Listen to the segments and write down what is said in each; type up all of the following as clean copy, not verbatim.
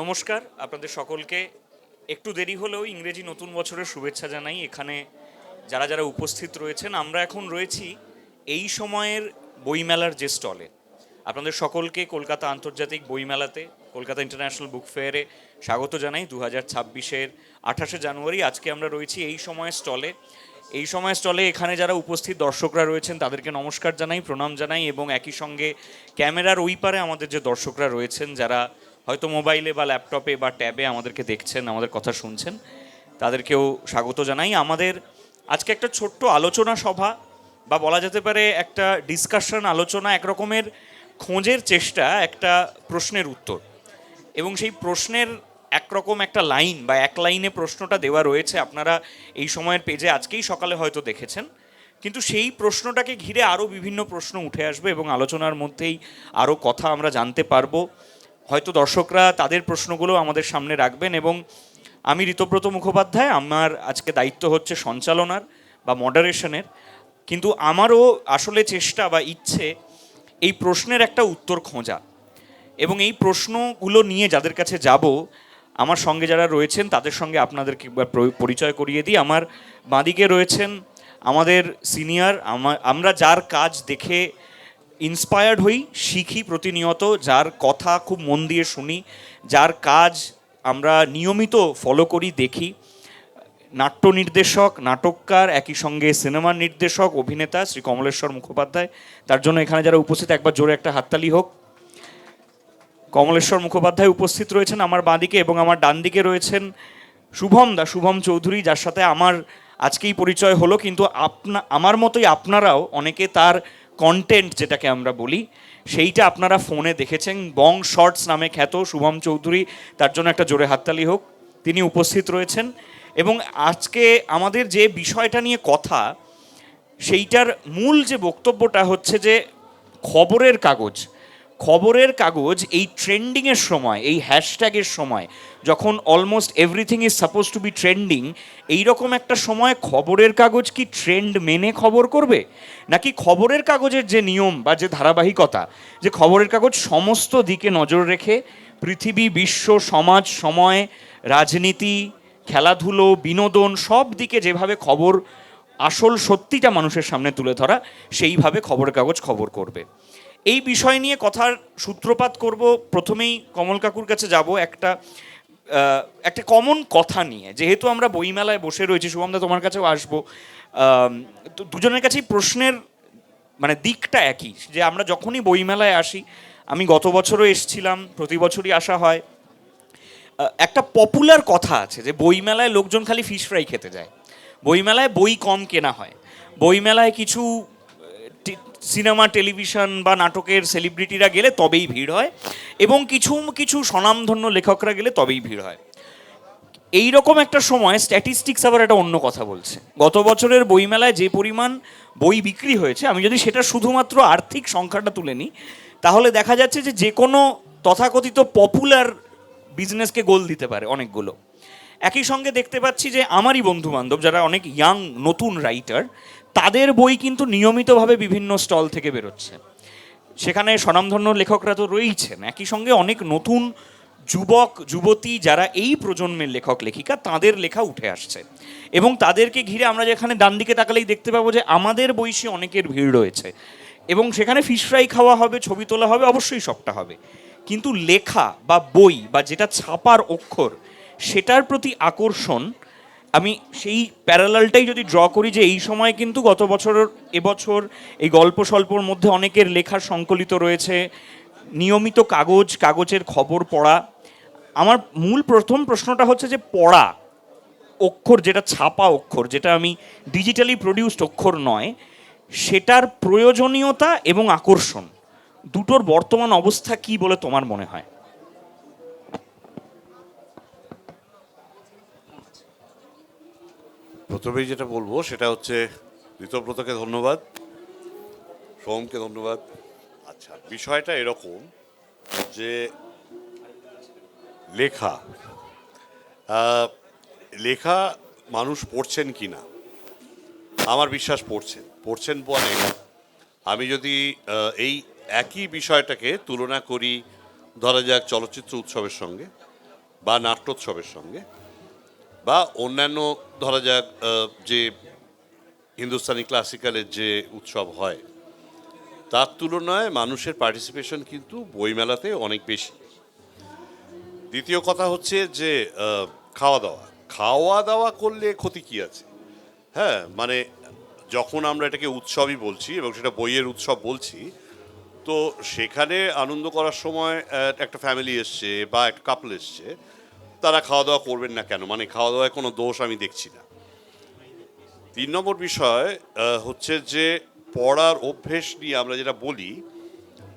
নমস্কার আপনাদের সকলকে। একটু দেরি হলেও ইংরেজি নতুন বছরের শুভেচ্ছা জানাই। এখানে যারা যারা উপস্থিত রয়েছেন, আমরা এখন রয়েছি এই সময়ের বইমেলার যে স্টলে। আপনাদের সকলকে কলকাতা আন্তর্জাতিক বইমেলাতে, কলকাতা ইন্টারন্যাশনাল বুক ফেয়ারে স্বাগত জানাই। 2026-এর 28শে জানুয়ারি আজকে আমরা রয়েছি এই সময়ের স্টলে। এই সময় স্টলে এখানে যারা উপস্থিত দর্শকরা রয়েছেন তাদেরকে নমস্কার জানাই, প্রণাম জানাই, এবং একই সঙ্গে ক্যামেরার ওই পারে আমাদের যে দর্শকরা রয়েছেন, যারা হয়তো মোবাইলে বা ল্যাপটপে বা ট্যাবে আমাদেরকে দেখছেন, আমাদের কথা শুনছেন, তাদেরকেও স্বাগত জানাই। আমাদের আজকে একটা ছোট্ট আলোচনা সভা, বা বলা যেতে পারে একটা ডিসকাশন, আলোচনা, একরকমের খোঁজের চেষ্টা একটা প্রশ্নের উত্তর। এবং সেই প্রশ্নের একরকম একটা লাইন বা এক লাইনে প্রশ্নটা দেওয়া রয়েছে, আপনারা এই সময়ের পেজে আজকেই সকালে হয়তো দেখেছেন। কিন্তু সেই প্রশ্নটাকে ঘিরে আরও বিভিন্ন প্রশ্ন উঠে আসবে এবং আলোচনার মধ্যেই আরও কথা আমরা জানতে পারবো। হয়তো দর্শকরা তাদের প্রশ্নগুলো আমাদের সামনে রাখবেন, এবং আমি ঋতব্রত মুখোপাধ্যায়, আমার আজকে দায়িত্ব হচ্ছে সঞ্চালনার বা মডারেশনের। কিন্তু আমারও আসলে চেষ্টা বা ইচ্ছে এই প্রশ্নের একটা উত্তর খোঁজা, এবং এই প্রশ্নগুলো নিয়ে যাদের কাছে যাব, আমার সঙ্গে যারা রয়েছেন তাদের সঙ্গে আপনাদেরকে একবার পরিচয় করিয়ে দিই। আমার বাঁদিকে রয়েছেন আমাদের সিনিয়র, আমরা যার কাজ দেখে ইন্সপায়ার্ড হই, শিখি প্রতিনিয়ত, যার কথা খুব মন দিয়ে শুনি, যার কাজ আমরা নিয়মিত ফলো করি, দেখি। নাট্য নির্দেশক, নাটককার, একই সঙ্গে সিনেমার নির্দেশক, অভিনেতা শ্রী কমলেশ্বর মুখোপাধ্যায়। তার জন্য এখানে যারা উপস্থিত, একবার জোরে একটা হাততালি হোক। কমলেশ্বর মুখোপাধ্যায় উপস্থিত রয়েছেন আমার বাঁদিকে, এবং আমার ডান দিকে রয়েছেন শুভম চৌধুরী, যার সাথে আমার আজকেই পরিচয় হলো। কিন্তু আমার মতোই আপনারাও অনেকে তার কন্টেন্ট, যেটাকে আমরা বলি, সেইটা আপনারা ফোনে দেখেছেন। বং শর্টস নামে খ্যাত শুভম চৌধুরী, তার জন্য একটা জোরে হাততালি হোক। তিনি উপস্থিত রয়েছেন, এবং আজকে আমাদের যে বিষয়টা নিয়ে কথা, সেইটার মূল যে বক্তব্যটা হচ্ছে যে খবরের কাগজ এই ট্রেন্ডিংয়ের সময়, এই হ্যাশট্যাগের সময়, যখন almost everything is suppose to be trending, এইরকম একটা সময় খবরের কাগজ কি ট্রেন্ড মেনে খবর করবে, নাকি খবরের কাগজের যে নিয়ম বা যে ধারাবাহিকতা, যে খবরের কাগজ সমস্ত দিকে নজর রেখে পৃথিবী, বিশ্ব, সমাজ, সময়, রাজনীতি, খেলাধুলো, বিনোদন, সব দিকে যেভাবে খবর, আসল সত্যিটা মানুষের সামনে তুলে ধরা, সেইভাবে খবরের কাগজ খবর করবে। এই বিষয় নিয়ে কথার সূত্রপাত করব। প্রথমেই কমল কাকুর কাছে যাব একটা কমন কথা নিয়ে। যেহেতু আমরা বইমেলায় বসে রয়েছি, শুভমদা তোমার কাছেও আসবো, তো দুজনের কাছেই প্রশ্নের মানে দিকটা একই, যে আমরা যখনই বইমেলায় আসি, আমি গত বছরও এসেছিলাম, প্রতি বছরই আসা হয়, একটা পপুলার কথা আছে যে বইমেলায় লোকজন খালি ফিশ ফ্রাই খেতে যায়, বইমেলায় বই কম কেনা হয়, বইমেলায় কিছু সিনেমা, টেলিভিশন বা নাটকের সেলিব্রিটিরা গেলে তবেই ভিড় হয়, এবং কিছু কিছু স্বনামধন্য লেখকরা গেলে তবেই ভিড় হয়। এই রকম একটা সময় স্ট্যাটিস্টিক্স আবার একটা অন্য কথা বলছে। গত বছরের বইমেলায় যে পরিমাণ বই বিক্রি হয়েছে, আমি যদি সেটা শুধুমাত্র আর্থিক সংখ্যাটা তুলে নিই, তাহলে দেখা যাচ্ছে যে যে কোনো তথাকথিত পপুলার বিজনেসকে গোল দিতে পারে অনেকগুলো। একই সঙ্গে দেখতে পাচ্ছি যে আমারই বন্ধু বান্ধব যারা অনেক ইয়াং নতুন রাইটার, তাদের বই কিন্তু নিয়মিতভাবে বিভিন্ন স্টল থেকে বেরোচ্ছে। সেখানে স্বনামধন্য লেখকরা তো রয়েইছেন, একই সঙ্গে অনেক নতুন যুবক যুবতী যারা এই প্রজন্মের লেখক লেখিকা, তাদের লেখা উঠে আসছে, এবং তাদেরকে ঘিরে আমরা যেখানে ডান দিকে তাকালেই দেখতে পাবো যে আমাদের বয়সী অনেকের ভিড় রয়েছে, এবং সেখানে ফিশ ফ্রাই খাওয়া হবে, ছবি তোলা হবে, অবশ্যই সবটা হবে। কিন্তু লেখা বা বই বা যেটা ছাপার অক্ষর, সেটার প্রতি আকর্ষণ, আমি সেই প্যারালালটাই যদি ড্র করি, যে এই সময় কিন্তু গত বছর, এবছর এই গল্প স্বল্পর মধ্যে অনেকের লেখার সংকলিত রয়েছে, নিয়মিত কাগজের খবর পড়া। আমার মূল প্রথম প্রশ্নটা হচ্ছে যে পড়া অক্ষর, যেটা ছাপা অক্ষর, যেটা আমি ডিজিটালি প্রডিউসড অক্ষর নয়, সেটার প্রয়োজনীয়তা এবং আকর্ষণ দুটোর বর্তমান অবস্থা কি বলে তোমার মনে হয়? প্রথমেই যেটা বলবো সেটা হচ্ছে ঋতব্রতকে ধন্যবাদ, সোমকে ধন্যবাদ। আচ্ছা, বিষয়টা এরকম যে লেখা লেখা মানুষ পড়ছেন কি না, আমার বিশ্বাস পড়ছেন বলে। আমি যদি এই একই বিষয়টাকে তুলনা করি, ধরা যাক চলচ্চিত্র উৎসবের সঙ্গে, বা নাট্যোৎসবের সঙ্গে বা অন্যান্য ধরা যাক যে হিন্দুস্তানি ক্লাসিক্যালের যে উৎসব হয় তার তুলনায় মানুষের পার্টিসিপেশন কিন্তু বইমেলাতে অনেক বেশি। দ্বিতীয় কথা হচ্ছে যে খাওয়া দাওয়া খাওয়া দাওয়া করলে ক্ষতি কি আছে? হ্যাঁ, মানে যখন আমরা এটাকে উৎসবই বলছি এবং সেটা বইয়ের উৎসব বলছি, তো সেখানে আনন্দ করার সময় একটা ফ্যামিলি এসছে বা একটা কাপল এসছে, তারা খাওয়া দাওয়া করবেন না কেন? মানে খাওয়া দাওয়ায় কোনো দোষ আমি দেখছি না। 3 নম্বর বিষয় হচ্ছে যে পড়ার অভ্যেস নিয়ে আমরা যেটা বলি,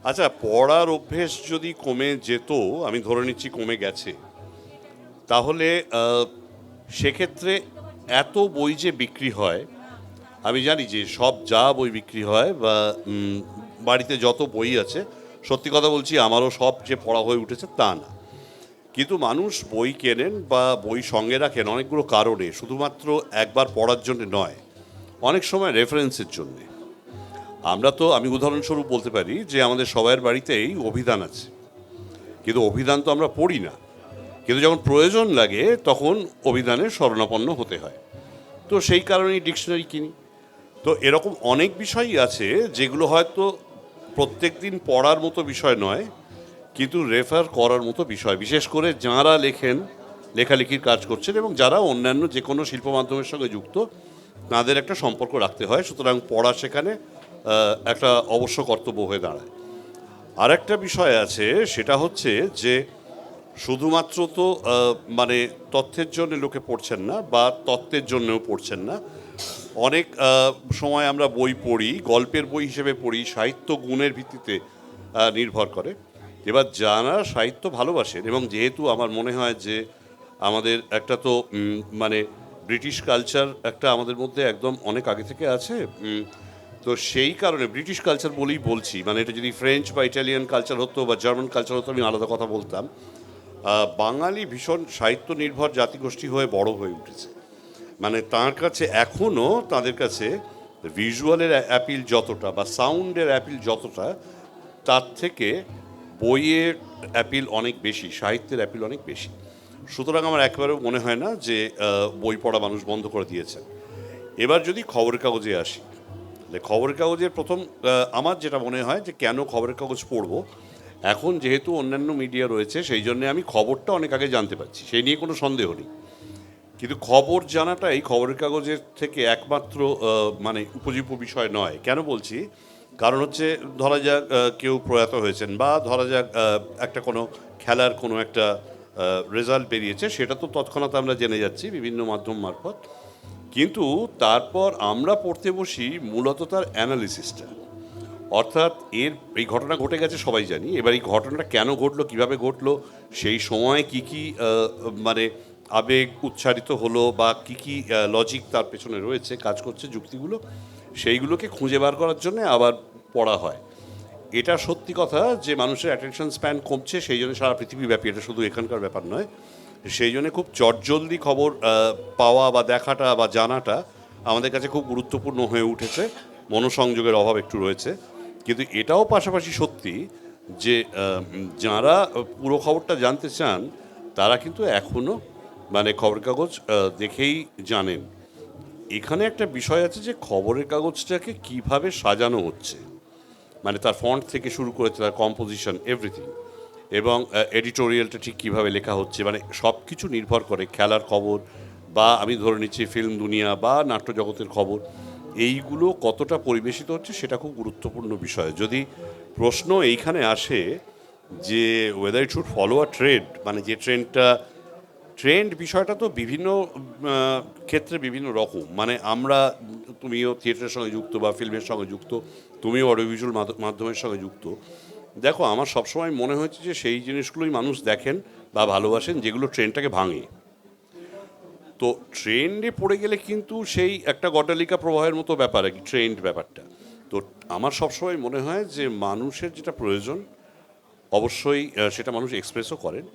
আচ্ছা পড়ার অভ্যেস যদি কমে যেত, আমি ধরে নিচ্ছি কমে গেছে, তাহলে সেক্ষেত্রে এত বই যে বিক্রি হয়, আমি জানি যে সব যা বই বিক্রি হয় বা বাড়িতে যত বই আছে, সত্যি কথা বলছি আমারও সব যে পড়া হয়ে উঠেছে তা না, কিন্তু মানুষ বই কেনেন বা বই সঙ্গে রাখেন অনেকগুলো কারণে, শুধুমাত্র একবার পড়ার জন্য নয়, অনেক সময় রেফারেন্সের জন্যে। আমি উদাহরণস্বরূপ বলতে পারি যে আমাদের সবার বাড়িতেই অভিধান আছে, কিন্তু অভিধান তো আমরা পড়ি না, কিন্তু যখন প্রয়োজন লাগে তখন অভিধানের শরণাপন্ন হতে হয়, তো সেই কারণেই ডিকশনারি কিনি। তো এরকম অনেক বিষয়ই আছে যেগুলো হয়তো প্রত্যেক দিন পড়ার মতো বিষয় নয়, কিন্তু রেফার করার মতো বিষয়, বিশেষ করে যাঁরা লেখেন, লেখালেখির কাজ করছেন এবং যারা অন্যান্য যে কোনো শিল্প মাধ্যমের সঙ্গে যুক্ত, তাদের একটা সম্পর্ক রাখতে হয়। সুতরাং পড়া সেখানে একটা অবশ্য কর্তব্য হয়ে দাঁড়ায়। আর একটা বিষয় আছে, সেটা হচ্ছে যে শুধুমাত্র তো মানে তথ্যের জন্য লোকে পড়ছেন না বা তত্ত্বের জন্যও পড়ছেন না, অনেক সময় আমরা বই পড়ি, গল্পের বই হিসেবে পড়ি, সাহিত্য গুণের ভিত্তিতে নির্ভর করে। এবার যারা সাহিত্য ভালোবাসেন, এবং যেহেতু আমার মনে হয় যে আমাদের একটা তো মানে ব্রিটিশ কালচার একটা আমাদের মধ্যে একদম অনেক আগে থেকে আছে, তো সেই কারণে ব্রিটিশ কালচার বলেই বলছি, মানে এটা যদি ফ্রেঞ্চ বা ইটালিয়ান কালচার হতো বা জার্মান কালচার হতো আমি আলাদা কথা বলতাম। বাঙালি ভীষণ সাহিত্য নির্ভর জাতিগোষ্ঠী হয়ে বড় হয়ে উঠেছে, মানে তার কাছে এখনও তাদের কাছে ভিজুয়ালের অ্যাপিল যতটা বা সাউন্ডের অ্যাপিল যতটা, তার থেকে বইয়ের অ্যাপিল অনেক বেশি, সাহিত্যের অ্যাপিল অনেক বেশি। সুতরাং আমার একেবারেও মনে হয় না যে বই পড়া মানুষ বন্ধ করে দিয়েছে। এবার যদি খবরের কাগজে আসি, খবরের কাগজের প্রথম আমার যেটা মনে হয় যে কেন খবরের কাগজ পড়বো, এখন যেহেতু অন্যান্য মিডিয়া রয়েছে সেই জন্য আমি খবরটা অনেক আগে জানতে পারছি, সেই নিয়ে কোনো সন্দেহ নেই, কিন্তু খবর জানাটাই খবরের কাগজের থেকে একমাত্র মানে উপজীব্য বিষয় নয়। কেন বলছি? কারণ হচ্ছে ধরা যাক কেউ প্রয়াত হয়েছেন বা ধরা যাক একটা কোনো খেলার কোনো একটা রেজাল্ট বেরিয়েছে, সেটা তো তৎক্ষণাৎ আমরা জেনে যাচ্ছি বিভিন্ন মাধ্যম মারফত, কিন্তু তারপর আমরা পড়তে বসি মূলত তার অ্যানালিসিসটা, অর্থাৎ এই ঘটনা ঘটে গেছে সবাই জানি, এবার এই ঘটনাটা কেন ঘটলো, কিভাবে ঘটলো, সেই সময় কি কি মানে আবেগ উচ্চারিত হলো বা কি কি লজিক তার পেছনে রয়েছে, কাজ করছে যুক্তিগুলো, সেইগুলোকে খুঁজে বার করার জন্য আবার পড়া হয়। এটা সত্যি কথা যে মানুষের অ্যাটেনশন স্প্যান কমছে, সেই জন্য সারা পৃথিবীব্যাপী, এটা শুধু এখানকার ব্যাপার নয়, সেই জন্য খুব চটজলদি খবর পাওয়া বা দেখাটা বা জানাটা আমাদের কাছে খুব গুরুত্বপূর্ণ হয়ে উঠেছে, মনোসংযোগের অভাব একটু রয়েছে। কিন্তু এটাও পাশাপাশি সত্যি যে যারা পুরো খবরটা জানতে চান তারা কিন্তু এখনও মানে খবরের কাগজ দেখেই জানেন। এখানে একটা বিষয় আছে যে খবরের কাগজটাকে কিভাবে সাজানো হচ্ছে, মানে তার ফন্ট থেকে শুরু করে তার কম্পোজিশন এভরিথিং, এবং এডিটোরিয়ালটা ঠিক কীভাবে লেখা হচ্ছে, মানে সব কিছু নির্ভর করে খেলার খবর বা আমি ধরে নিচ্ছি ফিল্ম দুনিয়া বা নাট্যজগতের খবর, এইগুলো কতটা পরিবেশিত হচ্ছে সেটা খুব গুরুত্বপূর্ণ বিষয়। যদি প্রশ্ন এইখানে আসে যে weather it should follow a trend, মানে যে ট্রেন্ড বিষয়টা তো বিভিন্ন ক্ষেত্রে বিভিন্ন রকম, মানে তুমিও থিয়েটারের সঙ্গে যুক্ত বা ফিল্মের সঙ্গে যুক্ত, তুমিও অডিওভিজুয়াল মাধ্যমের সঙ্গে যুক্ত, দেখো আমার সবসময় মনে হয়েছে যে সেই জিনিসগুলোই মানুষ দেখেন বা ভালোবাসেন যেগুলো ট্রেন্ডটাকে ভাঙে। তো ট্রেন্ডে পড়ে গেলে কিন্তু সেই একটা গড্ডালিকা প্রবাহের মতো ব্যাপার আর কি ট্রেন্ড ব্যাপারটা। তো আমার সবসময় মনে হয় যে মানুষের যেটা প্রয়োজন অবশ্যই সেটা মানুষ এক্সপ্রেসও করেন,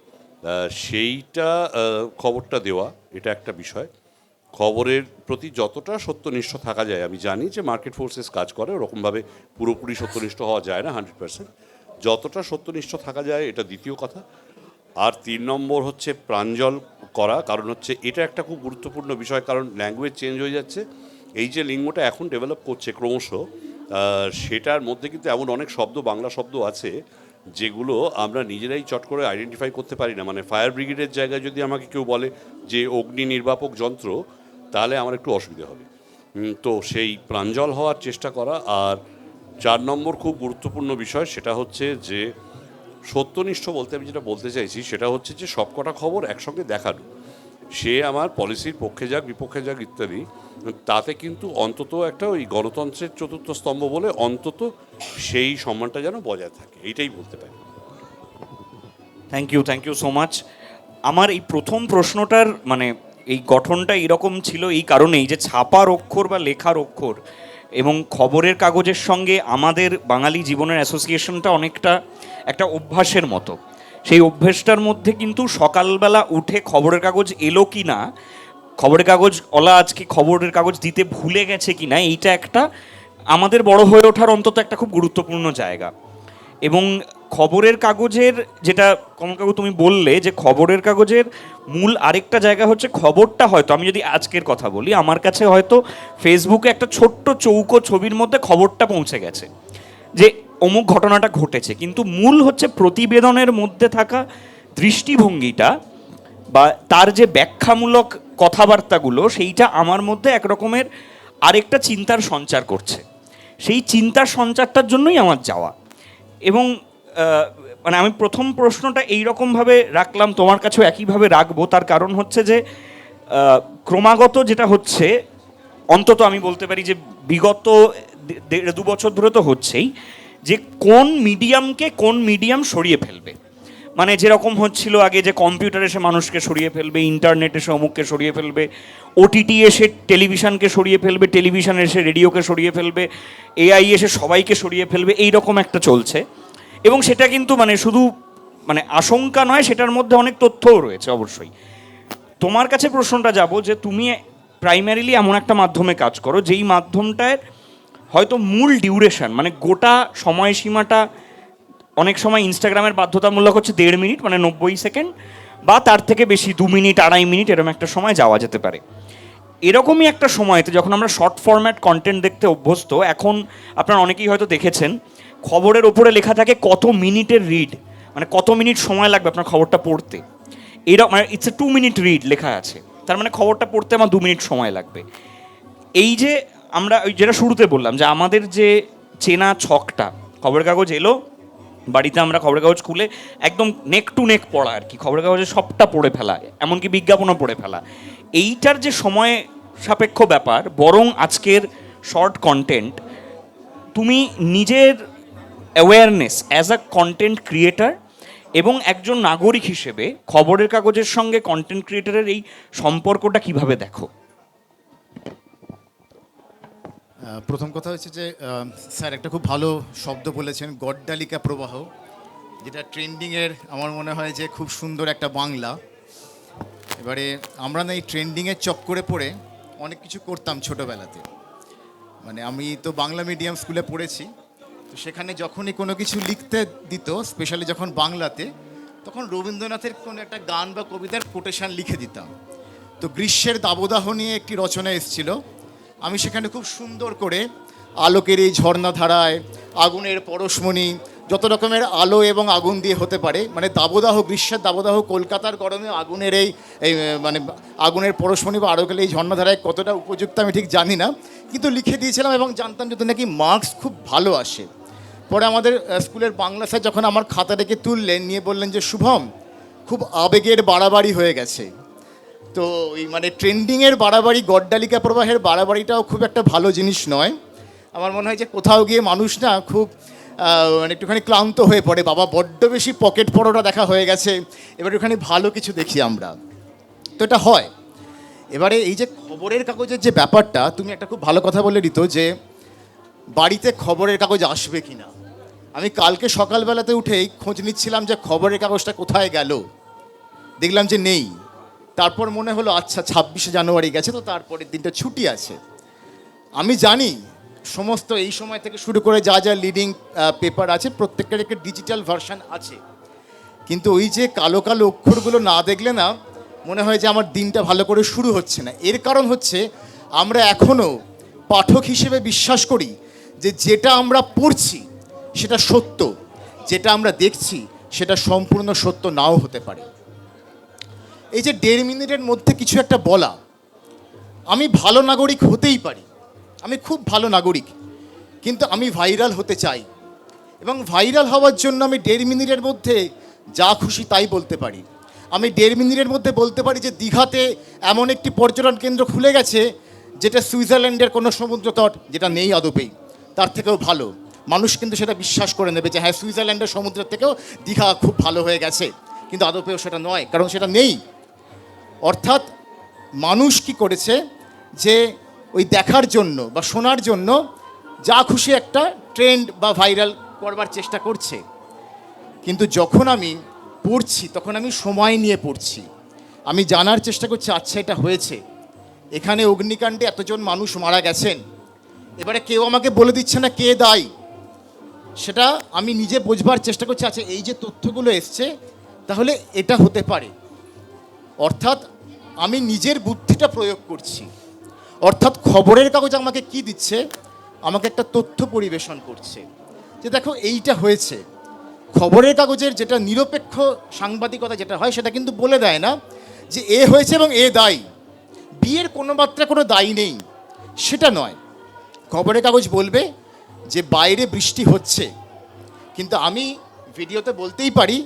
সেইটা খবরটা দেওয়া, এটা একটা বিষয়। খবরের প্রতি যতটা সত্যনিষ্ঠ থাকা যায়, আমি জানি যে মার্কেট ফোর্সেস কাজ করে, ওরকমভাবে পুরোপুরি সত্যনিষ্ঠ হওয়া যায় না 100%, যতটা সত্যনিষ্ঠ থাকা যায় এটা দ্বিতীয় কথা। আর 3 নম্বর হচ্ছে প্রাঞ্জল করা, কারণ হচ্ছে এটা একটা খুব গুরুত্বপূর্ণ বিষয়, কারণ ল্যাঙ্গুয়েজ চেঞ্জ হয়ে যাচ্ছে। এই যে লিঙ্গটা এখন ডেভেলপ করছে ক্রমশ, সেটার মধ্যে কিন্তু এমন অনেক শব্দ, বাংলা শব্দ আছে যেগুলো আমরা নিজেরাই চট করে আইডেন্টিফাই করতে পারি না। মানে ফায়ার ব্রিগেডের জায়গায় যদি আমাকে কেউ বলে যে অগ্নি নির্বাপক যন্ত্র, তাহলে আমার একটু অসুবিধা হবে। তো সেই প্রাঞ্জল হওয়ার চেষ্টা করা। আর 4 নম্বর খুব গুরুত্বপূর্ণ বিষয়, সেটা হচ্ছে যে সত্যনিষ্ঠ বলতে আমি যেটা বলতে চাইছি সেটা হচ্ছে যে সবকটা খবর একসঙ্গে দেখানো। সে আমার পলিসির পক্ষে যাক, বিপক্ষে যাক ইত্যাদি, তাতে কিন্তু অন্তত একটা ওই গণতন্ত্রের চতুর্থ স্তম্ভ বলে অন্তত সেই সম্মানটা যেন বজায় থাকে, এইটাই বলতে পারি। Thank you so much. আমার এই প্রথম প্রশ্নটার মানে এই গঠনটা এরকম ছিল এই কারণেই যে ছাপার অক্ষর বা লেখার অক্ষর এবং খবরের কাগজের সঙ্গে আমাদের বাঙালি জীবনের অ্যাসোসিয়েশনটা অনেকটা একটা অভ্যাসের মতো। সেই অভ্যাসটার মধ্যে কিন্তু সকালবেলা উঠে খবরের কাগজ এলো কি না, খবরের কাগজ ওলা আজকে খবরের কাগজ দিতে ভুলে গেছে কি না, এইটা একটা আমাদের বড় হয়ে ওঠার অন্তত একটা খুব গুরুত্বপূর্ণ জায়গা। এবং খবরের কাগজের যেটা কমল কাকু তুমি বললে যে খবরের কাগজের মূল আরেকটা জায়গা হচ্ছে খবরটা হয়তো আমি যদি আজকের কথা বলি, আমার কাছে হয়তো ফেসবুকে একটা ছোট্ট চৌকো ছবির মধ্যে খবরটা পৌঁছে গেছে যে অমুক ঘটনাটা ঘটেছে, কিন্তু মূল হচ্ছে প্রতিবেদনের মধ্যে থাকা দৃষ্টিভঙ্গিটা বা তার যে ব্যাখ্যামূলক কথাবার্তাগুলো, সেইটা আমার মধ্যে একরকমের আরেকটা চিন্তার সঞ্চার করছে। সেই চিন্তার সঞ্চারটার জন্যই আমার যাওয়া। এবং মানে আমি প্রথম প্রশ্নটা এইরকমভাবে রাখলাম, তোমার কাছেও একইভাবে রাখবো। তার কারণ হচ্ছে যে ক্রমাগত যেটা হচ্ছে, অন্তত আমি বলতে পারি যে বিগত 1.5-2 বছর ধরে তো হচ্ছেই, যে কোন মিডিয়ামকে কোন মিডিয়াম সরিয়ে ফেলবে। মানে যেরকম হচ্ছিল আগে যে কম্পিউটার এসে মানুষকে সরিয়ে ফেলবে, ইন্টারনেট এসে অমুককে সরিয়ে ফেলবে, ওটিটি এসে টেলিভিশনকে সরিয়ে ফেলবে, টেলিভিশন এসে রেডিওকে সরিয়ে ফেলবে, এআই এসে সবাইকে সরিয়ে ফেলবে, এই রকম একটা চলছে। এবং সেটা কিন্তু মানে শুধু মানে আশঙ্কা নয়, সেটার মধ্যে অনেক তথ্যও রয়েছে অবশ্যই। তোমার কাছে প্রশ্নটা যাব যে তুমি প্রাইমারিলি এমন একটা মাধ্যমে কাজ করো যেই মাধ্যমটায় হয়তো মূল ডিউরেশন মানে গোটা সময়সীমাটা অনেক সময় ইনস্টাগ্রামের বাধ্যতামূলক হচ্ছে 1.5 মিনিট, মানে 90 সেকেন্ড, বা তার থেকে বেশি 2 মিনিট 2.5 মিনিট এরকম একটা সময় যাওয়া যেতে পারে। এরকমই একটা সময়তে যখন আমরা শর্ট ফরম্যাট কন্টেন্ট দেখতে অভ্যস্ত, এখন আপনারা অনেকেই হয়তো দেখেছেন খবরের ওপরে লেখা থাকে কত মিনিটের রিড, মানে কত মিনিট সময় লাগবে আপনার খবরটা পড়তে। এরকম মানে ইটস এ 2 মিনিট রিড লেখা আছে, তার মানে খবরটা পড়তে আমার 2 মিনিট সময় লাগবে। এই যে আমরা ওই যেটা শুরুতে বললাম যে আমাদের যে চেনা ছকটা, খবরের কাগজ এলো, বাড়িতে আমরা খবরের কাগজ খুলে একদম নেক টু নেক পড়া আর কি, খবরের কাগজে সবটা পড়ে ফেলা, এমনকি বিজ্ঞাপনও পড়ে ফেলা, এইটার যে সময় সাপেক্ষ ব্যাপার, বরং আজকের শর্ট কন্টেন্ট তুমি নিজের awareness as a content creator এবং একজন নাগরিক হিসেবে খবরের কাগজের সঙ্গে কন্টেন্ট ক্রিয়েটারের এই সম্পর্কটা কিভাবে দেখো? প্রথম কথা হচ্ছে যে স্যার একটা খুব ভালো শব্দ বলেছেন, গড্ডালিকা প্রবাহ, যেটা ট্রেন্ডিংয়ের আমার মনে হয় যে খুব সুন্দর একটা বাংলা। এবারে আমরা না এই ট্রেন্ডিংয়ের চক্করে পড়ে অনেক কিছু করতাম ছোটোবেলাতে। মানে আমি তো বাংলা মিডিয়াম স্কুলে পড়েছি, তো সেখানে যখনই কোনো কিছু লিখতে দিত, স্পেশালি যখন বাংলাতে, তখন রবীন্দ্রনাথের কোনো একটা গান বা কবিতার কোটেশন লিখে দিতাম। তো গ্রীষ্মের দাবদাহ নিয়ে একটি রচনা এসেছিল, আমি সেখানে খুব সুন্দর করে আলোকের এই ঝর্ণাধারায় আগুনের পরশমণি, যত রকমের আলো এবং আগুন দিয়ে হতে পারে, মানে দাবদাহ, গ্রীষ্মের দাবদাহ, কলকাতার গরমে আগুনের এই মানে আগুনের পরশমণি বা আলোকের এই ঝর্ণাধারায় কতটা উপযুক্ত আমি ঠিক জানি না, কিন্তু লিখে দিয়েছিলাম এবং জানতাম যদি নাকি মার্কস খুব ভালো আসে। পরে আমাদের স্কুলের বাংলা স্যার যখন আমার খাতা রেখে তুললেন, নিয়ে বললেন যে শুভম, খুব আবেগের বাড়াবাড়ি হয়ে গেছে। তো ওই মানে ট্রেন্ডিংয়ের বাড়াবাড়ি, গড্ডালিকা প্রবাহের বাড়াবাড়িটাও খুব একটা ভালো জিনিস নয়। আমার মনে হয় যে কোথাও গিয়ে মানুষ না খুব মানে একটুখানি ক্লান্ত হয়ে পড়ে, বাবা বড্ড বেশি পকেট পরোটা দেখা হয়ে গেছে, এবার একটুখানি ভালো কিছু দেখি আমরা। তো এটা হয়। এবারে এই যে খবরের কাগজের যে ব্যাপারটা, তুমি একটা খুব ভালো কথা বলে দিত যে বাড়িতে খবরের কাগজ আসবে কি না। আমি কালকে সকালবেলাতে উঠেই খোঁজ নিচ্ছিলাম যে খবরের কাগজটা কোথায় গেল, দেখলাম যে নেই। তারপর মনে হলো আচ্ছা 26শে জানুয়ারি গেছে, তো তারপরের দিনটা ছুটি আছে। আমি জানি সমস্ত এই সময় থেকে শুরু করে যা যা লিডিং পেপার আছে প্রত্যেকটার একটা ডিজিটাল ভার্সন আছে, কিন্তু ওই যে কালো কালো অক্ষরগুলো না দেখলে না মনে হয় যে আমার দিনটা ভালো করে শুরু হচ্ছে না। এর কারণ হচ্ছে আমরা এখনও পাঠক হিসেবে বিশ্বাস করি যে যেটা আমরা পড়ছি সেটা সত্য, যেটা আমরা দেখছি সেটা সম্পূর্ণ সত্য নাও হতে পারে। এই যে 1.5 মিনিটের মধ্যে কিছু একটা বলা, আমি ভালো নাগরিক হতেই পারি, আমি খুব ভালো নাগরিক, কিন্তু আমি ভাইরাল হতে চাই, এবং ভাইরাল হওয়ার জন্য আমি 1.5 মিনিটের মধ্যে যা খুশি তাই বলতে পারি। আমি 1.5 মিনিটের মধ্যে বলতে পারি যে দীঘাতে এমন একটি পর্যটন কেন্দ্র খুলে গেছে যেটা সুইজারল্যান্ডের কোনো সমুদ্র তট, যেটা নেই আদপেই, তার থেকেও ভালো। মানুষ কিন্তু সেটা বিশ্বাস করে নেবে যে হ্যাঁ, সুইজারল্যান্ডের সমুদ্রের থেকেও দীঘা খুব ভালো হয়ে গেছে, কিন্তু আদপেও সেটা নয়, কারণ সেটা নেই। অর্থাৎ মানুষ কি করেছে যে ওই দেখার জন্য বা শোনার জন্য যা খুশি একটা ট্রেন্ড বা ভাইরাল করবার চেষ্টা করছে। কিন্তু যখন আমি পড়ছি তখন আমি সময় নিয়ে পড়ছি, আমি জানার চেষ্টা করছি আচ্ছা এটা হয়েছে, এখানে অগ্নিকাণ্ডে এতজন মানুষ মারা গেছেন, এবারে কেউ আমাকে বলে দিচ্ছে না কে দায়ী, সেটা আমি নিজে বোঝবার চেষ্টা করছি। আচ্ছা এই যে তথ্যগুলো এসছে তাহলে এটা হতে পারে, অর্থাৎ আমি নিজের বুদ্ধিটা প্রয়োগ করছি। অর্থাৎ খবরের কাগজ আমাকে কি দিচ্ছে, আমাকে একটা তথ্য পরিবেশন করছে যে দেখো এইটা হয়েছে। খবরের কাগজের যেটা নিরপেক্ষ সাংবাদিকতা যেটা হয় সেটা কিন্তু বলে দেয় না যে এ হয়েছে এবং এ দায়ী, বিয়ের কোনো মাত্রা কোনো দায়ী নেই, সেটা নয়। খবরের কাগজ বলবে যে বাইরে বৃষ্টি হচ্ছে, কিন্তু আমি ভিডিওতে বলতেই পারি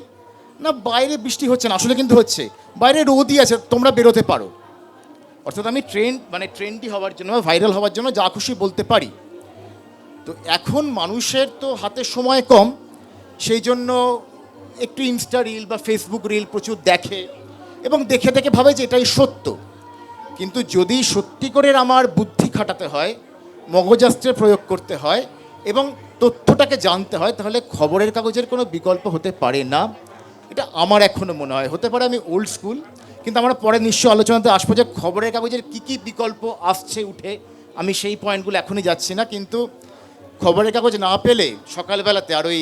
না বাইরে বৃষ্টি হচ্ছে না, আসলে কিন্তু হচ্ছে, বাইরে রোদই আছে, তোমরা বেরোতে পারো। অর্থাৎ আমি ট্রেন্ডি হওয়ার জন্য, ভাইরাল হওয়ার জন্য যা খুশি বলতে পারি। তো এখন মানুষের তো হাতে সময় কম, সেই জন্য একটু ইনস্টা রিল বা ফেসবুক রিল প্রচুর দেখে এবং দেখে দেখে ভাবে যে এটাই সত্য। কিন্তু যদি সত্যি করে আমার বুদ্ধি খাটাতে হয়, মগজাস্ত্রের প্রয়োগ করতে হয় এবং তথ্যটাকে জানতে হয়, তাহলে খবরের কাগজের কোনো বিকল্প হতে পারে না। এটা আমার এখনও মনে হয়। হতে পারে আমি ওল্ড স্কুল, কিন্তু আমরা পরে নিশ্চয় আলোচনাতে আসবো যে খবরের কাগজের কী কী বিকল্প আসছে উঠে, আমি সেই পয়েন্টগুলো এখনই যাচ্ছি না। কিন্তু খবরের কাগজ না পেলে সকালবেলাতে আর ওই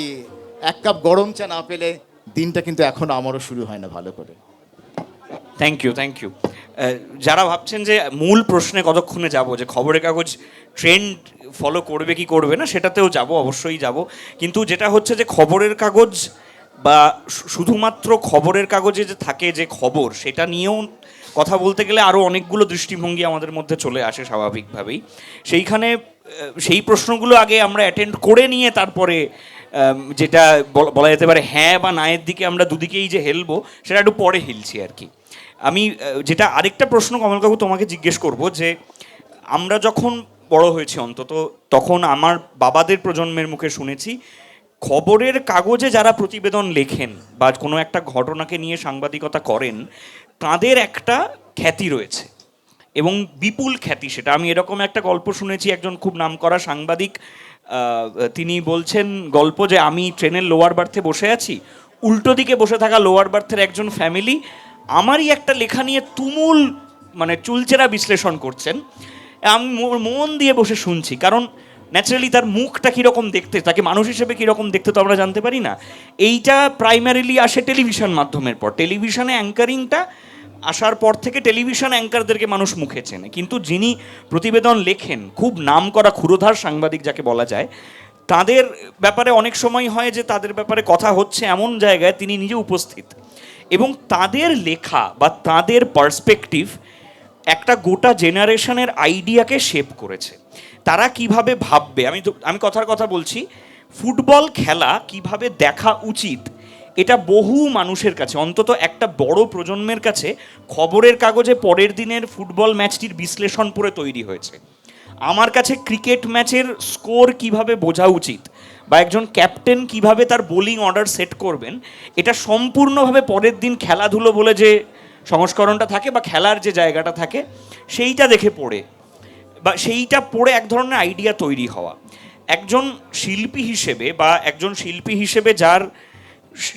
1 কাপ গরম চা না পেলে দিনটা কিন্তু এখনও আমারও শুরু হয় না ভালো করে। Thank you. যারা ভাবছেন যে মূল প্রশ্নে কতক্ষণে যাব, যে খবরের কাগজ ট্রেন্ড ফলো করবে কি করবে না, সেটাতেও যাব, অবশ্যই যাব। কিন্তু যেটা হচ্ছে যে খবরের কাগজ বা শুধুমাত্র খবরের কাগজে যে থাকে যে খবর, সেটা নিয়েও কথা বলতে গেলে আরও অনেকগুলো দৃষ্টিভঙ্গি আমাদের মধ্যে চলে আসে স্বাভাবিকভাবেই। সেইখানে সেই প্রশ্নগুলো আগে আমরা অ্যাটেন্ড করে নিয়ে তারপরে যেটা বলা যেতে পারে হ্যাঁ বা নায়ের দিকে আমরা দুদিকেই যে হেলবো, সেটা একটু পরে হেলছি আর কি। আমি যেটা আরেকটা প্রশ্ন কমলকাকু তোমাকে জিজ্ঞেস করব, যে আমরা যখন বড় হয়েছি অন্তত, তখন আমার বাবাদের প্রজন্মের মুখে শুনেছি খবরের কাগজে যারা প্রতিবেদন লেখেন বা কোনো একটা ঘটনাকে নিয়ে সাংবাদিকতা করেন, তাদের একটা খ্যাতি রয়েছে এবং বিপুল খ্যাতি। সেটা আমি এরকম একটা গল্প শুনেছি, একজন খুব নামকরা সাংবাদিক তিনি বলছেন গল্প, যে আমি ট্রেনের লোয়ার বার্থে বসে আছি, উল্টো দিকে বসে থাকা লোয়ার বার্থের একজন ফ্যামিলি আমারই একটা লেখা নিয়ে তুমুল চুলচেরা বিশ্লেষণ করছেন। আমি মন দিয়ে বসে শুনছি, কারণ ন্যাচারালি তার মুখটা কীরকম দেখতে, তাকে মানুষ হিসেবে কীরকম দেখতে তো আমরা জানতে পারি না। এইটা প্রাইমারিলি আসে টেলিভিশন মাধ্যমের পর, টেলিভিশনে অ্যাঙ্কারিংটা আসার পর থেকে টেলিভিশন অ্যাঙ্কারদেরকে মানুষ মুখে চেনে, কিন্তু যিনি প্রতিবেদন লেখেন, খুব নাম করা ক্ষুরোধার সাংবাদিক যাকে বলা যায়, তাদের ব্যাপারে অনেক সময় হয় যে তাদের ব্যাপারে কথা হচ্ছে এমন জায়গায় তিনি নিজে উপস্থিত, এবং তাদের লেখা বা তাদের পার্সপেক্টিভ একটা গোটা জেনারেশনের আইডিয়াকে শেপ করেছে। তারা কিভাবে ভাববে, আমি কথার কথা বলছি, ফুটবল খেলা কিভাবে দেখা উচিত, এটা বহু মানুষের কাছে, অন্তত একটা বড় প্রজন্মের কাছে, খবরের কাগজে পরের দিনের ফুটবল ম্যাচটির বিশ্লেষণ পড়ে তৈরি হয়েছে। আমার কাছে ক্রিকেট ম্যাচের স্কোর কিভাবে বোঝা উচিত বা একজন ক্যাপ্টেন কিভাবে তার বোলিং অর্ডার সেট করবেন, এটা সম্পূর্ণভাবে পরের দিন খেলাধুলো বলে যে সংস্করণটা থাকে বা খেলার যে জায়গাটা থাকে, সেইটা দেখে পড়ে বা সেইটা পড়ে এক ধরনের আইডিয়া তৈরি হওয়া। একজন শিল্পী হিসেবে যার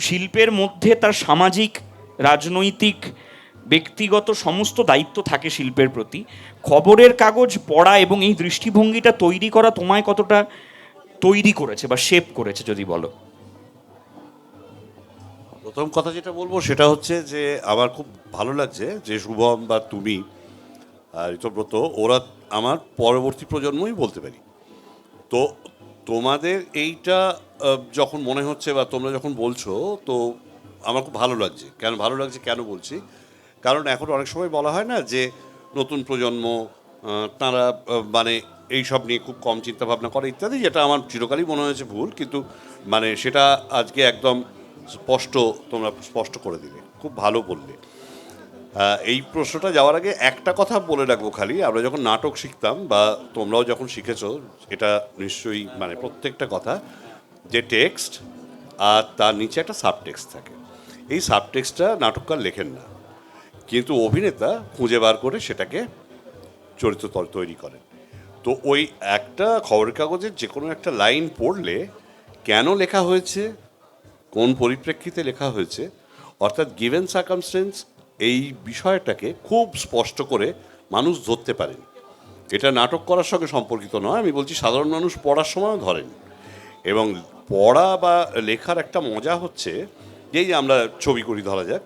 শিল্পের মধ্যে তার সামাজিক, রাজনৈতিক, ব্যক্তিগত সমস্ত দায়িত্ব থাকে শিল্পের প্রতি, খবরের কাগজ পড়া এবং এই দৃষ্টিভঙ্গিটা তৈরি করা তোমায় কতটা তৈরি করেছে বা শেপ করেছে যদি বলো? প্রথম কথা যেটা বলবো সেটা হচ্ছে যে আমার খুব ভালো লাগছে যে শুভম বা তুমি আর ঋতব্রত ওরা আমার পরবর্তী প্রজন্মই বলতে পারি। তো তোমাদের এইটা যখন মনে হচ্ছে বা তোমরা যখন বলছো, তো আমার খুব ভালো লাগছে। কেন ভালো লাগছে কেন বলছি, কারণ এখন অনেক সময় বলা হয় না যে নতুন প্রজন্ম তারা মানে এইসব নিয়ে খুব কম চিন্তা ভাবনা করে ইত্যাদি, যেটা আমার চিরকালই মনে হয়েছে ভুল, কিন্তু মানে সেটা আজকে একদম স্পষ্ট, তোমরা স্পষ্ট করে দিলে, খুব ভালো বললে। এই প্রশ্নটা যাওয়ার আগে একটা কথা বলে রাখবো খালি, আমরা যখন নাটক শিখতাম বা তোমরাও যখন শিখেছো, এটা নিশ্চয়ই মানে প্রত্যেকটা কথা যে টেক্সট আর তার নিচে একটা সাবটেক্সট থাকে, এই সাবটেক্সটটা নাটককার লেখেন না, কিন্তু অভিনেতা খুঁজে বার করে সেটাকে চরিত্র তৈরি করেন। তো ওই একটা খবরের কাগজের যে কোনো একটা লাইন পড়লে কেন লেখা হয়েছে, কোন পরিপ্রেক্ষিতে লেখা হয়েছে, অর্থাৎ গিভেন সার্কামস্টেন্স, এই বিষয়টাকে খুব স্পষ্ট করে মানুষ ধরতে পারেন। এটা নাটক করার সঙ্গে সম্পর্কিত নয়, আমি বলছি সাধারণ মানুষ পড়ার সময়ও ধরেন। এবং পড়া বা লেখার একটা মজা হচ্ছে, এই যে আমরা ছবি করি ধরা যাক,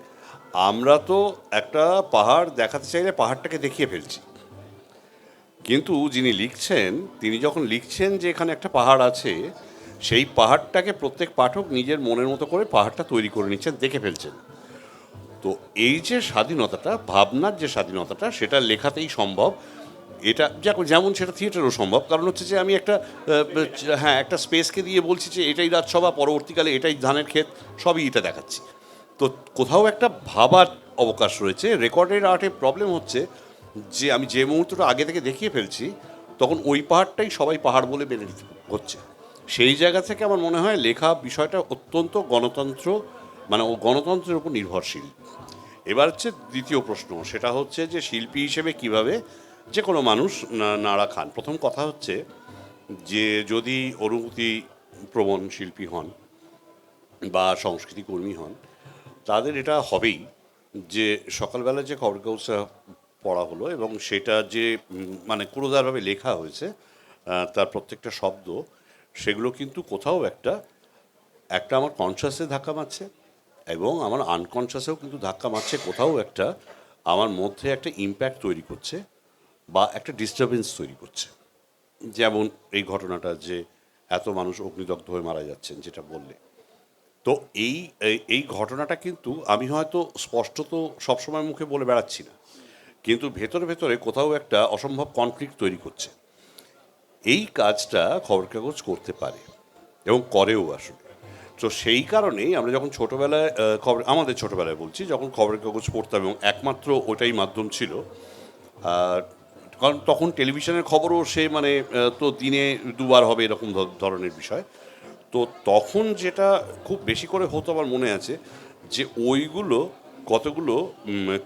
আমরা তো একটা পাহাড় দেখাতে চাইলে পাহাড়টাকে দেখিয়ে ফেলছি, কিন্তু যিনি লিখছেন তিনি যখন লিখছেন যে এখানে একটা পাহাড় আছে, সেই পাহাড়টাকে প্রত্যেক পাঠক নিজের মনের মতো করে পাহাড়টা তৈরি করে নিচ্ছেন, দেখে ফেলছেন। তো এই যে স্বাধীনতাটা, ভাবনার যে স্বাধীনতাটা, সেটা লেখাতেই সম্ভব। এটা যেমন সেটা থিয়েটারও সম্ভব, কারণ হচ্ছে যে আমি একটা হ্যাঁ একটা স্পেসকে দিয়ে বলছি যে এটাই রাজসভা, পরবর্তীকালে এটাই ধানের ক্ষেত, সবই এটা দেখাচ্ছি। তো কোথাও একটা ভাবার অবকাশ রয়েছে। রেকর্ডের আর্টে প্রবলেম হচ্ছে যে আমি যে মুহূর্তটা আগে থেকে দেখিয়ে ফেলছি, তখন ওই পাহাড়টাই সবাই পাহাড় বলে মেনে নিতে হচ্ছে। সেই জায়গা থেকে আমার মনে হয় লেখা বিষয়টা অত্যন্ত গণতন্ত্র, মানে ও গণতন্ত্রের উপর নির্ভরশীল। এবার হচ্ছে দ্বিতীয় প্রশ্ন, সেটা হচ্ছে যে শিল্পী হিসেবে কিভাবে যে কোনো মানুষ নাড়া খান। প্রথম কথা হচ্ছে যে যদি অনুভূতি প্রবণ শিল্পী হন বা সংস্কৃতি কর্মী হন, তাদের এটা হবেই যে সকালবেলা যে খবরের কাগজটা পড়া হলো এবং সেটা যে মানে ক্রোধারভাবে লেখা হয়েছে, তার প্রত্যেকটা শব্দ, সেগুলো কিন্তু কোথাও একটা একটা আমার কনসাসে ধাক্কা মারছে এবং আমার আনকনসাসেও কিন্তু ধাক্কা মারছে, কোথাও একটা আমার মধ্যে একটা ইম্প্যাক্ট তৈরি করছে বা একটা ডিস্টারবেন্স তৈরি করছে। যেমন এই ঘটনাটা যে এত মানুষ অগ্নিদগ্ধ হয়ে মারা যাচ্ছেন যেটা বললে, তো এই এই ঘটনাটা কিন্তু আমি হয়তো স্পষ্ট তো সবসময় মুখে বলে বেড়াচ্ছি না, কিন্তু ভেতরে ভেতরে কোথাও একটা অসম্ভব কনফ্লিক্ট তৈরি করছে। এই কাজটা খবরের কাগজ করতে পারে এবং করেও আসলে। তো সেই কারণেই আমরা যখন ছোটোবেলায় আমাদের ছোটোবেলায় বলছি, যখন খবরের কাগজ পড়তাম এবং একমাত্র ওটাই মাধ্যম ছিল, কারণ তখন টেলিভিশনের খবরও সে মানে তো দিনে দুবার হবে এরকম ধরনের বিষয়। তো তখন যেটা খুব বেশি করে হতো আমার মনে আছে যে ওইগুলো কতগুলো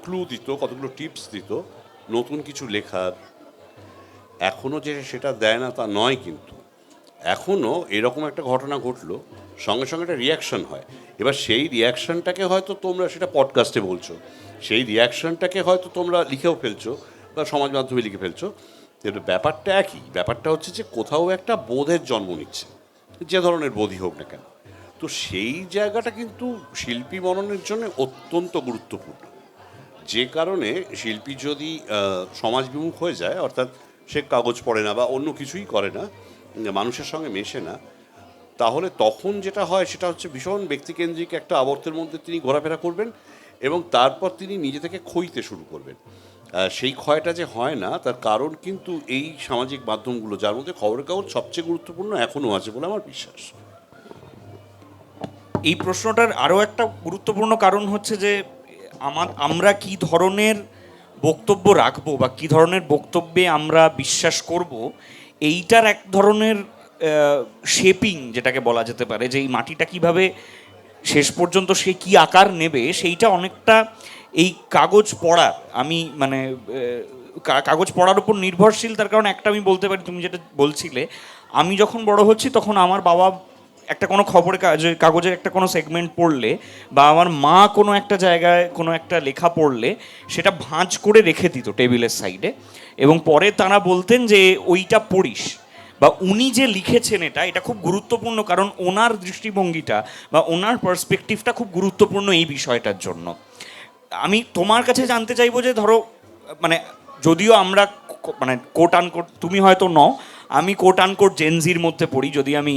ক্লু দিত, কতগুলো টিপস দিত নতুন কিছু লেখার। এখনও যে সেটা দেয় না তা নয়, কিন্তু এখনও এরকম একটা ঘটনা ঘটলো, সঙ্গে সঙ্গে একটা রিয়াকশন হয়। এবার সেই রিয়াকশনটাকে হয়তো তোমরা সেটা পডকাস্টে বলছো, সেই রিয়াকশনটাকে হয়তো তোমরা লিখেও ফেলছো বা সমাজ মাধ্যমে লিখে ফেলছো, কিন্তু ব্যাপারটা একই। ব্যাপারটা হচ্ছে যে কোথাও একটা বোধের জন্ম নিচ্ছে, যে ধরনের বোধই হোক না কেন। তো সেই জায়গাটা কিন্তু শিল্পী মননের জন্য অত্যন্ত গুরুত্বপূর্ণ। যে কারণে শিল্পী যদি সমাজবিমুখ হয়ে যায়, অর্থাৎ সে কাগজ পড়ে না বা অন্য কিছুই করে না, মানুষের সঙ্গে মেশে না, তাহলে তখন যেটা হয় সেটা হচ্ছে ভীষণ ব্যক্তিকেন্দ্রিক একটা আবর্তের মধ্যে তিনি ঘোরাফেরা করবেন এবং তারপর তিনি নিজে থেকে ক্ষয়তে শুরু করবেন। সেই ক্ষয়টা যে হয় না তার কারণ কিন্তু এই সামাজিক মাধ্যমগুলো, যার মধ্যে খবরের কাগজ সবচেয়ে গুরুত্বপূর্ণ এখনও আছে বলে আমার বিশ্বাস। এই প্রশ্নটার আরও একটা গুরুত্বপূর্ণ কারণ হচ্ছে যে আমরা কি ধরনের বক্তব্য রাখবো বা কি ধরনের বক্তব্যে আমরা বিশ্বাস করব, এইটার এক ধরনের শেপিং যেটাকে বলা যেতে পারে, যে এই মাটিটা কিভাবে শেষ পর্যন্ত সে কি আকার নেবে, সেইটা অনেকটা এই কাগজ পড়া, আমি মানে কাগজ পড়ার উপর নির্ভরশীল। তার কারণ একটা আমি বলতে পারি, তুমি যেটা বলছিলে, আমি যখন বড় হচ্ছি তখন আমার বাবা একটা কোনো খবরের কাগজের একটা কোনো সেগমেন্ট পড়লে বা আমার মা কোনো একটা জায়গায় কোনো একটা লেখা পড়লে সেটা ভাঁজ করে রেখে দিত টেবিলের সাইডে, এবং পরে তারা বলতেন যে ওইটা পড়িস। বা উনি যে লিখেছেন এটা খুব গুরুত্বপূর্ণ, কারণ ওনার দৃষ্টিভঙ্গিটা বা ওনার পার্সপেক্টিভটা খুব গুরুত্বপূর্ণ এই বিষয়টার জন্য। আমি তোমার কাছে জানতে চাইবো যে ধরো মানে যদিও আমরা মানে কোট আনকোট, তুমি হয়তো নও, আমি কোট আনকোট জেনজির মধ্যে পড়ি, যদি আমি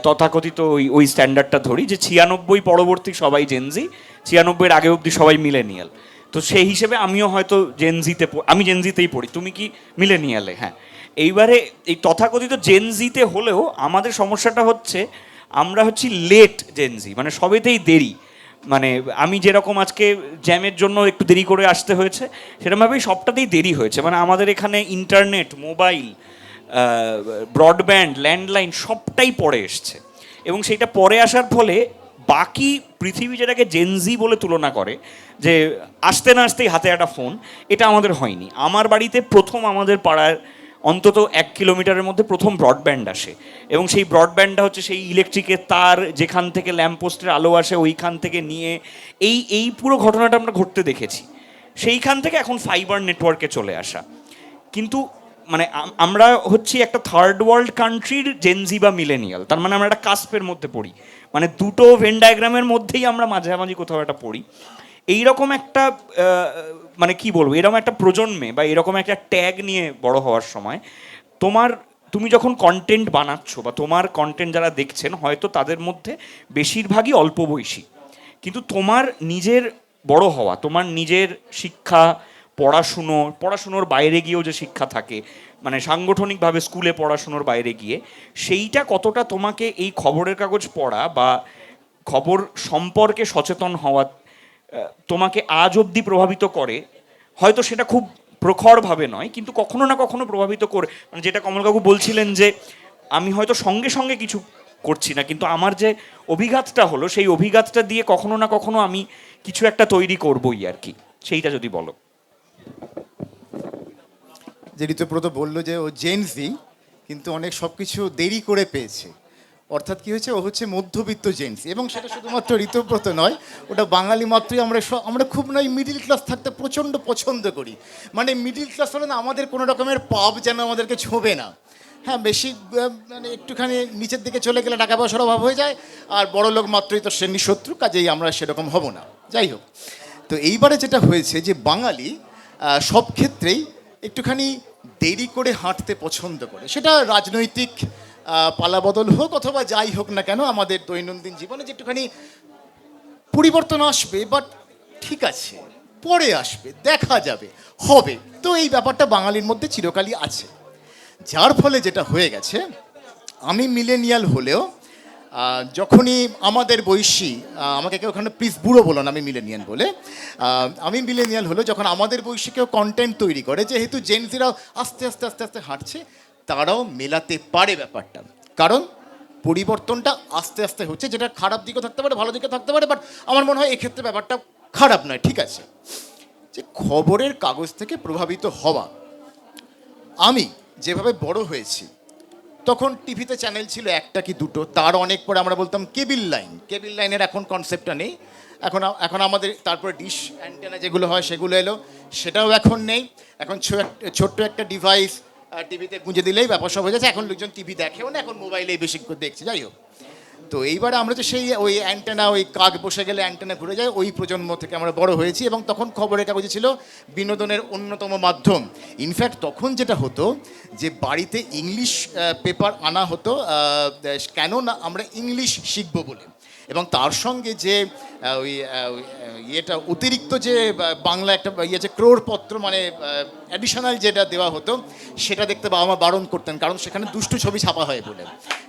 তথাকথিত ওই স্ট্যান্ডার্ডটা ধরি যে 96 পরবর্তী সবাই জেনজি, 96-এর আগে অবধি সবাই মিলেনিয়াল। তো সেই হিসেবে আমিও হয়তো জেনজিতে, আমি জেনজিতেই পড়ি, তুমি কি মিলেনিয়ালে? হ্যাঁ। এইবারে এই তথাকথিত জেনজিতে হলেও আমাদের সমস্যাটা হচ্ছে আমরা হচ্ছি লেট জেনজি, মানে সবেতেই দেরি। মানে আমি যেরকম আজকে জ্যামের জন্য একটু দেরি করে আসতে হয়েছে, সেরকমভাবেই সবটাতেই দেরি হয়েছে। মানে আমাদের এখানে ইন্টারনেট, মোবাইল, ব্রডব্যান্ড, ল্যান্ডলাইন সবটাই পরে এসছে, এবং সেইটা পরে আসার ফলে বাকি পৃথিবী যেটাকে জেনজি বলে তুলনা করে যে আসতে না আসতেই হাতে একটা ফোন, এটা আমাদের হয়নি। আমার বাড়িতে প্রথম আমাদের পাড়ার অন্তত 1 কিলোমিটারের মধ্যে প্রথম ব্রডব্যান্ড আসে, এবং সেই ব্রডব্যান্ডটা হচ্ছে সেই ইলেকট্রিকের তার যেখান থেকে ল্যাম্পপোস্টের আলো আসে ওইখান থেকে নিয়ে এই পুরো ঘটনাটা আমরা ঘটতে দেখেছি। সেইখান থেকে এখন ফাইবার নেটওয়ার্কে চলে আসা। কিন্তু মানে আমরা হচ্ছি একটা থার্ড ওয়ার্ল্ড কান্ট্রির জেনজি বা মিলেনিয়াল, তার মানে আমরা একটা কাস্পের মধ্যে পড়ি, মানে দুটো ভেন ডায়াগ্রামের মধ্যেই আমরা মাঝামাঝি কোথাও একটা পড়ি। এইরকম একটা মানে কি বলবো, এরকম একটা প্রজন্মে বা এরকম একটা ট্যাগ নিয়ে বড় হওয়ার সময় তুমি যখন কন্টেন্ট বানাচ্ছ বা তোমার কন্টেন্ট যারা দেখছেন হয়তো তাদের মধ্যে বেশিরভাগই অল্প বয়সী, কিন্তু তোমার নিজের বড় হওয়া, তোমার নিজের শিক্ষা, পড়াশুনোর বাইরে গিয়েও যে শিক্ষা থাকে, মানে সাংগঠনিকভাবে স্কুলে পড়াশুনোর বাইরে গিয়ে, সেইটা কতটা তোমাকে এই খবরের কাগজ পড়া বা খবর সম্পর্কে সচেতন হওয়া তোমাকে আজ অবধি প্রভাবিত করে। হয়তো সেটা খুব প্রখরভাবে নয়, কিন্তু কখনো না কখনো প্রভাবিত করে। মানে যেটা কমলকাকু বলছিলেন যে আমি হয়তো সঙ্গে সঙ্গে কিছু করছি না, কিন্তু আমার যে অভিঘাতটা হলো সেই অভিঘাতটা দিয়ে কখনো না কখনো আমি কিছু একটা তৈরি করবই আর কি, সেইটা যদি বলো। যে ঋতুব্রত বললো যে ও জেনজি, কিন্তু অনেক সব কিছু দেরি করে পেয়েছে। অর্থাৎ কি হয়েছে, ও হচ্ছে মধ্যবিত্ত জেনজি, এবং সেটা শুধুমাত্র ঋতুব্রত নয়, ওটা বাঙালি মাত্রই। আমরা খুব নয় মিডিল ক্লাস থাকতে প্রচণ্ড পছন্দ করি। মানে মিডিল ক্লাস হলে না আমাদের কোনো রকমের পাপ যেন আমাদেরকে ছোঁবে না। হ্যাঁ, বেশি মানে একটুখানি নিচের দিকে চলে গেলে টাকা পয়সার অভাব হয়ে যায়, আর বড় লোক মাত্রই তো শ্রেণী শত্রু, কাজেই আমরা সেরকম হব না। যাই হোক, তো এইবারে যেটা হয়েছে যে বাঙালি সব ক্ষেত্রেই একটুখানি দেরি করে হাঁটতে পছন্দ করে, সেটা রাজনৈতিক পালাবদল হোক অথবা যাই হোক না কেন, আমাদের দৈনন্দিন জীবনে যে একটুখানি পরিবর্তন আসবে, বাট ঠিক আছে, পরে আসবে, দেখা যাবে, হবে। তো এই ব্যাপারটা বাঙালির মধ্যে চিরকালই আছে, যার ফলে যেটা হয়ে গেছে, আমি মিলেনিয়াল হলেও যখনই আমাদের বয়সী, আমাকে কেউ ওখানে প্লিজ বুড়ো বলো না, আমি মিলেনিয়াল বলে, আমি মিলেনিয়াল হলেও যখন আমাদের বয়সী কেউ কন্টেন্ট তৈরি করে, যেহেতু জেনজিরাও আস্তে আস্তে আস্তে আস্তে হাঁটছে, তারাও মেলাতে পারে ব্যাপারটা, কারণ পরিবর্তনটা আস্তে আস্তে হচ্ছে, যেটা খারাপ দিকেও থাকতে পারে, ভালো দিকে থাকতে পারে, বাট আমার মনে হয় এক্ষেত্রে ব্যাপারটা খারাপ নয়, ঠিক আছে। যে খবরের কাগজ থেকে প্রভাবিত হওয়া, আমি যেভাবে বড় হয়েছি তখন টিভিতে চ্যানেল ছিল একটা কি দুটো, তার অনেক পরে আমরা বলতাম কেবিল লাইনের এখন কনসেপ্টটা নেই, এখন আমাদের তারপরে ডিশ অ্যান্টেনা যেগুলো হয় সেগুলো এলো, সেটাও এখন নেই। এখন ছোট্ট একটা ডিভাইস টিভিতে গুঁজে দিলেই ব্যাপার সব হয়ে যাচ্ছে, এখন লোকজন টিভি দেখেও না, এখন মোবাইলেই বেশি দেখছে। যাই হোক, তো এইবারে আমরা তো সেই ওই অ্যান্টেনা, ওই কাক বসে গেলে অ্যান্টেনা ঘুরে যায়, ওই প্রজন্ম থেকে আমরা বড় হয়েছি, এবং তখন খবরের কাগজে ছিল বিনোদনের অন্যতম মাধ্যম। ইনফ্যাক্ট তখন যেটা হতো যে বাড়িতে ইংলিশ পেপার আনা হতো, কেন না আমরা ইংলিশ শিখবো বলে, এবং তার সঙ্গে যে ওই ইয়েটা অতিরিক্ত যে বাংলা একটা ইয়ে যে ক্রোড়পত্র, মানে অ্যাডিশনাল যেটা দেওয়া হতো, সেটা দেখতে বাবা মা বারণ করতেন, কারণ সেখানে দুষ্টু ছবি ছাপা হয় বলে।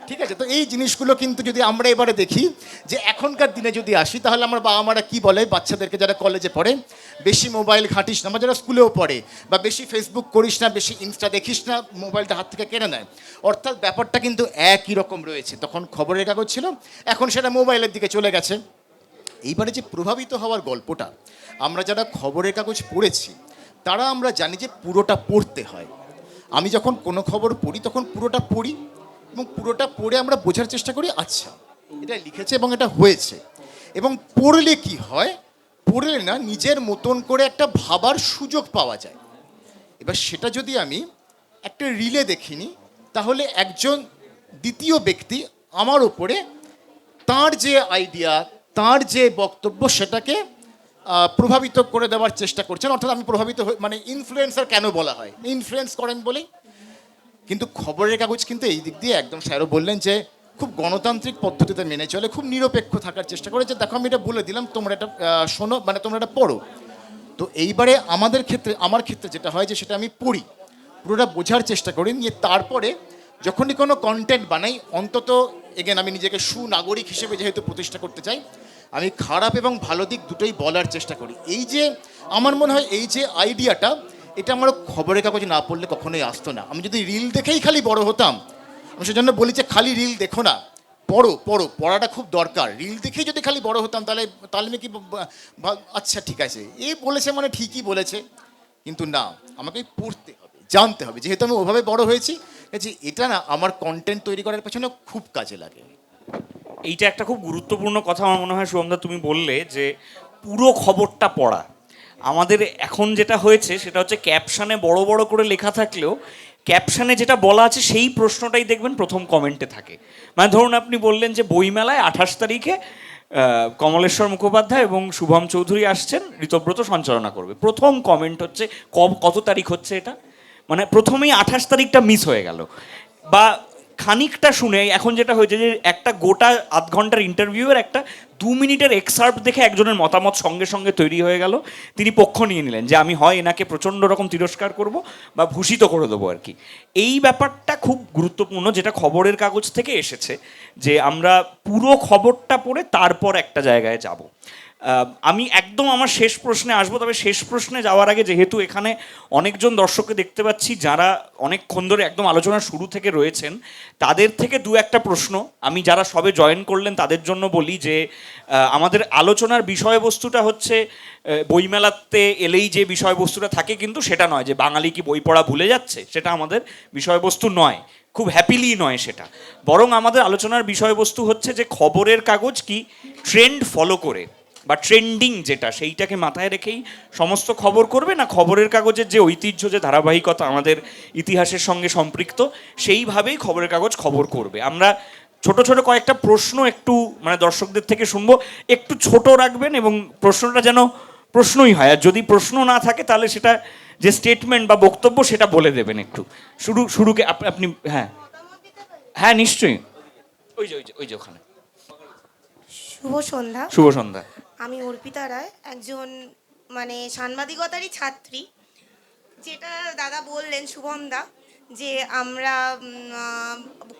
ঠিক আছে, তো এই জিনিসগুলো কিন্তু যদি আমরা এবারে দেখি যে এখনকার দিনে যদি আসি, তাহলে আমার বাবা মারা কী বলে বাচ্চাদেরকে, যারা কলেজে পড়ে, বেশি মোবাইল ঘাঁটিস না, বা যারা স্কুলেও পড়ে, বা বেশি ফেসবুক করিস না, বেশি ইনস্টা দেখিস না, মোবাইলটা হাত থেকে কেড়ে নেয়। অর্থাৎ ব্যাপারটা কিন্তু একই রকম রয়েছে, তখন খবরের কাগজ ছিল, এখন সেটা মোবাইলের দিকে চলে গেছে। এইবারে যে প্রভাবিত হওয়ার গল্পটা, আমরা যারা খবরের কাগজ পড়েছি তারা আমরা জানি যে পুরোটা পড়তে হয়। আমি যখন কোনো খবর পড়ি তখন পুরোটা পড়ি, এবং পুরোটা পড়ে আমরা বোঝার চেষ্টা করি, আচ্ছা এটা লিখেছে এবং এটা হয়েছে। এবং পড়লে কি হয়, পড়লে না নিজের মতন করে একটা ভাবার সুযোগ পাওয়া যায়। এবার সেটা যদি আমি একটা রিলে দেখিনি, তাহলে একজন দ্বিতীয় ব্যক্তি আমার উপরে তার যে আইডিয়া, তার যে বক্তব্য, সেটাকে প্রভাবিত করে দেওয়ার চেষ্টা করছেন। অর্থাৎ আমি প্রভাবিত মানে ইনফ্লুয়েন্সার কেন বলা হয়, ইনফ্লুয়েন্স করেন বলেই। কিন্তু খবরের কাগজ কিন্তু এই দিক দিয়ে একদম স্যারও বললেন যে খুব গণতান্ত্রিক পদ্ধতিতে মেনে চলে, খুব নিরপেক্ষ থাকার চেষ্টা করে, যে দেখো আমি এটা বলে দিলাম, তোমরা এটা শোনো, মানে তোমরা এটা পড়ো। তো এইবারে আমার ক্ষেত্রে যেটা হয় যে সেটা আমি পড়ি, পুরোটা বোঝার চেষ্টা করি, নিয়ে তারপরে যখনই কোনো কন্টেন্ট বানাই, অন্তত এগেন আমি নিজেকে সুনাগরিক হিসেবে যেহেতু প্রতিষ্ঠা করতে চাই, আমি খারাপ এবং ভালো দিক দুটোই বলার চেষ্টা করি। এই যে আমার মনে হয় এই যে আইডিয়াটা, এটা আমার খবরের কাগজ না পড়লে কখনোই আসতো না। আমি যদি রিল দেখেই খালি বড় হতাম, আমি সেজন্য বলি যে খালি রিল দেখো না, পড়াটা খুব দরকার। রিল দেখেই যদি খালি বড় হতাম, তাহলে আমি কি আচ্ছা ঠিক আছে, এ বলেছে মানে ঠিকই বলেছে, কিন্তু না, আমাকে পড়তে হবে, জানতে হবে, যেহেতু আমি ওভাবে বড় হয়েছি, যে এটা না আমার কন্টেন্ট তৈরি করার পেছনে খুব কাজে লাগে। এইটা একটা খুব গুরুত্বপূর্ণ কথা আমার মনে হয় শুভমদা, তুমি বললে যে পুরো খবরটা পড়া। আমাদের এখন যেটা হয়েছে সেটা হচ্ছে ক্যাপশনে বড় বড় করে লেখা থাকলেও ক্যাপশনে যেটা বলা আছে সেই প্রশ্নটাই দেখবেন প্রথম কমেন্টে থাকে। মানে ধরুন আপনি বললেন যে বইমেলায় 28 তারিখে কমলেশ্বর মুখোপাধ্যায় এবং শুভম চৌধুরী আসছেন, ঋতব্রত সঞ্চালনা করবে। প্রথম কমেন্ট হচ্ছে কত তারিখ হচ্ছে এটা, মানে প্রথমেই 28 তারিখটা মিস হয়ে গেল। বা খানিকটা শুনে এখন যেটা হয়েছে যে একটা গোটা আধ ঘন্টার ইন্টারভিউয়ের একটা 2 মিনিটের এক্সার্ট দেখে একজনের মতামত সঙ্গে সঙ্গে তৈরি হয়ে গেল, তিনি পক্ষ নিয়ে নিলেন যে আমি হয় এনাকে প্রচণ্ড রকম তিরস্কার করব বা ভূষিত করে দেবো আর কি। এই ব্যাপারটা খুব গুরুত্বপূর্ণ, যেটা খবরের কাগজ থেকে এসেছে, যে আমরা পুরো খবরটা পড়ে তারপর একটা জায়গায় যাব। আমি একদম আমার শেষ প্রশ্নে আসবো, তবে শেষ প্রশ্নে যাওয়ার আগে যেহেতু এখানে অনেকজন দর্শককে দেখতে পাচ্ছি যারা অনেকক্ষণ ধরে একদম আলোচনার শুরু থেকে রয়েছেন, তাদের থেকে দু একটা প্রশ্ন আমি যারা সবে জয়েন করলেন তাদের জন্য বলি যে আমাদের আলোচনার বিষয়বস্তুটা হচ্ছে বইমেলাতে এলেই যে বিষয়বস্তুটা থাকে কিন্তু সেটা নয় যে বাঙালি কি বই পড়া ভুলে যাচ্ছে, সেটা আমাদের বিষয়বস্তু নয়, খুব হ্যাপিলি নয় সেটা। বরং আমাদের আলোচনার বিষয়বস্তু হচ্ছে যে খবরের কাগজ কি ট্রেন্ড ফলো করে বা ট্রেন্ডিং যেটা সেইটাকে মাথায় রেখেই সমস্ত খবর করবে, না খবরের কাগজের যে ঐতিহ্য, যে ধারাবাহিকতা আমাদের ইতিহাসের সঙ্গে সম্পৃক্ত, সেইভাবেই খবরের কাগজ খবর করবে। আমরা ছোট ছোট কয়েকটা প্রশ্ন একটু মানে দর্শকদের থেকে শুনবো, একটু ছোট রাখবেন এবং প্রশ্নটা যেন প্রশ্নই হয়, আর যদি প্রশ্ন না থাকে তাহলে সেটা যে স্টেটমেন্ট বা বক্তব্য সেটা বলে দেবেন একটু শুরুকে আপনি। হ্যাঁ হ্যাঁ নিশ্চয়ই, ওই যে ওখানে। শুভ সন্ধ্যা। শুভ সন্ধ্যা। আমি অর্পিতা রায়, একজন মানে সাংবাদিকতারই ছাত্রী। যেটা দাদা বললেন শুভমদা, যে আমরা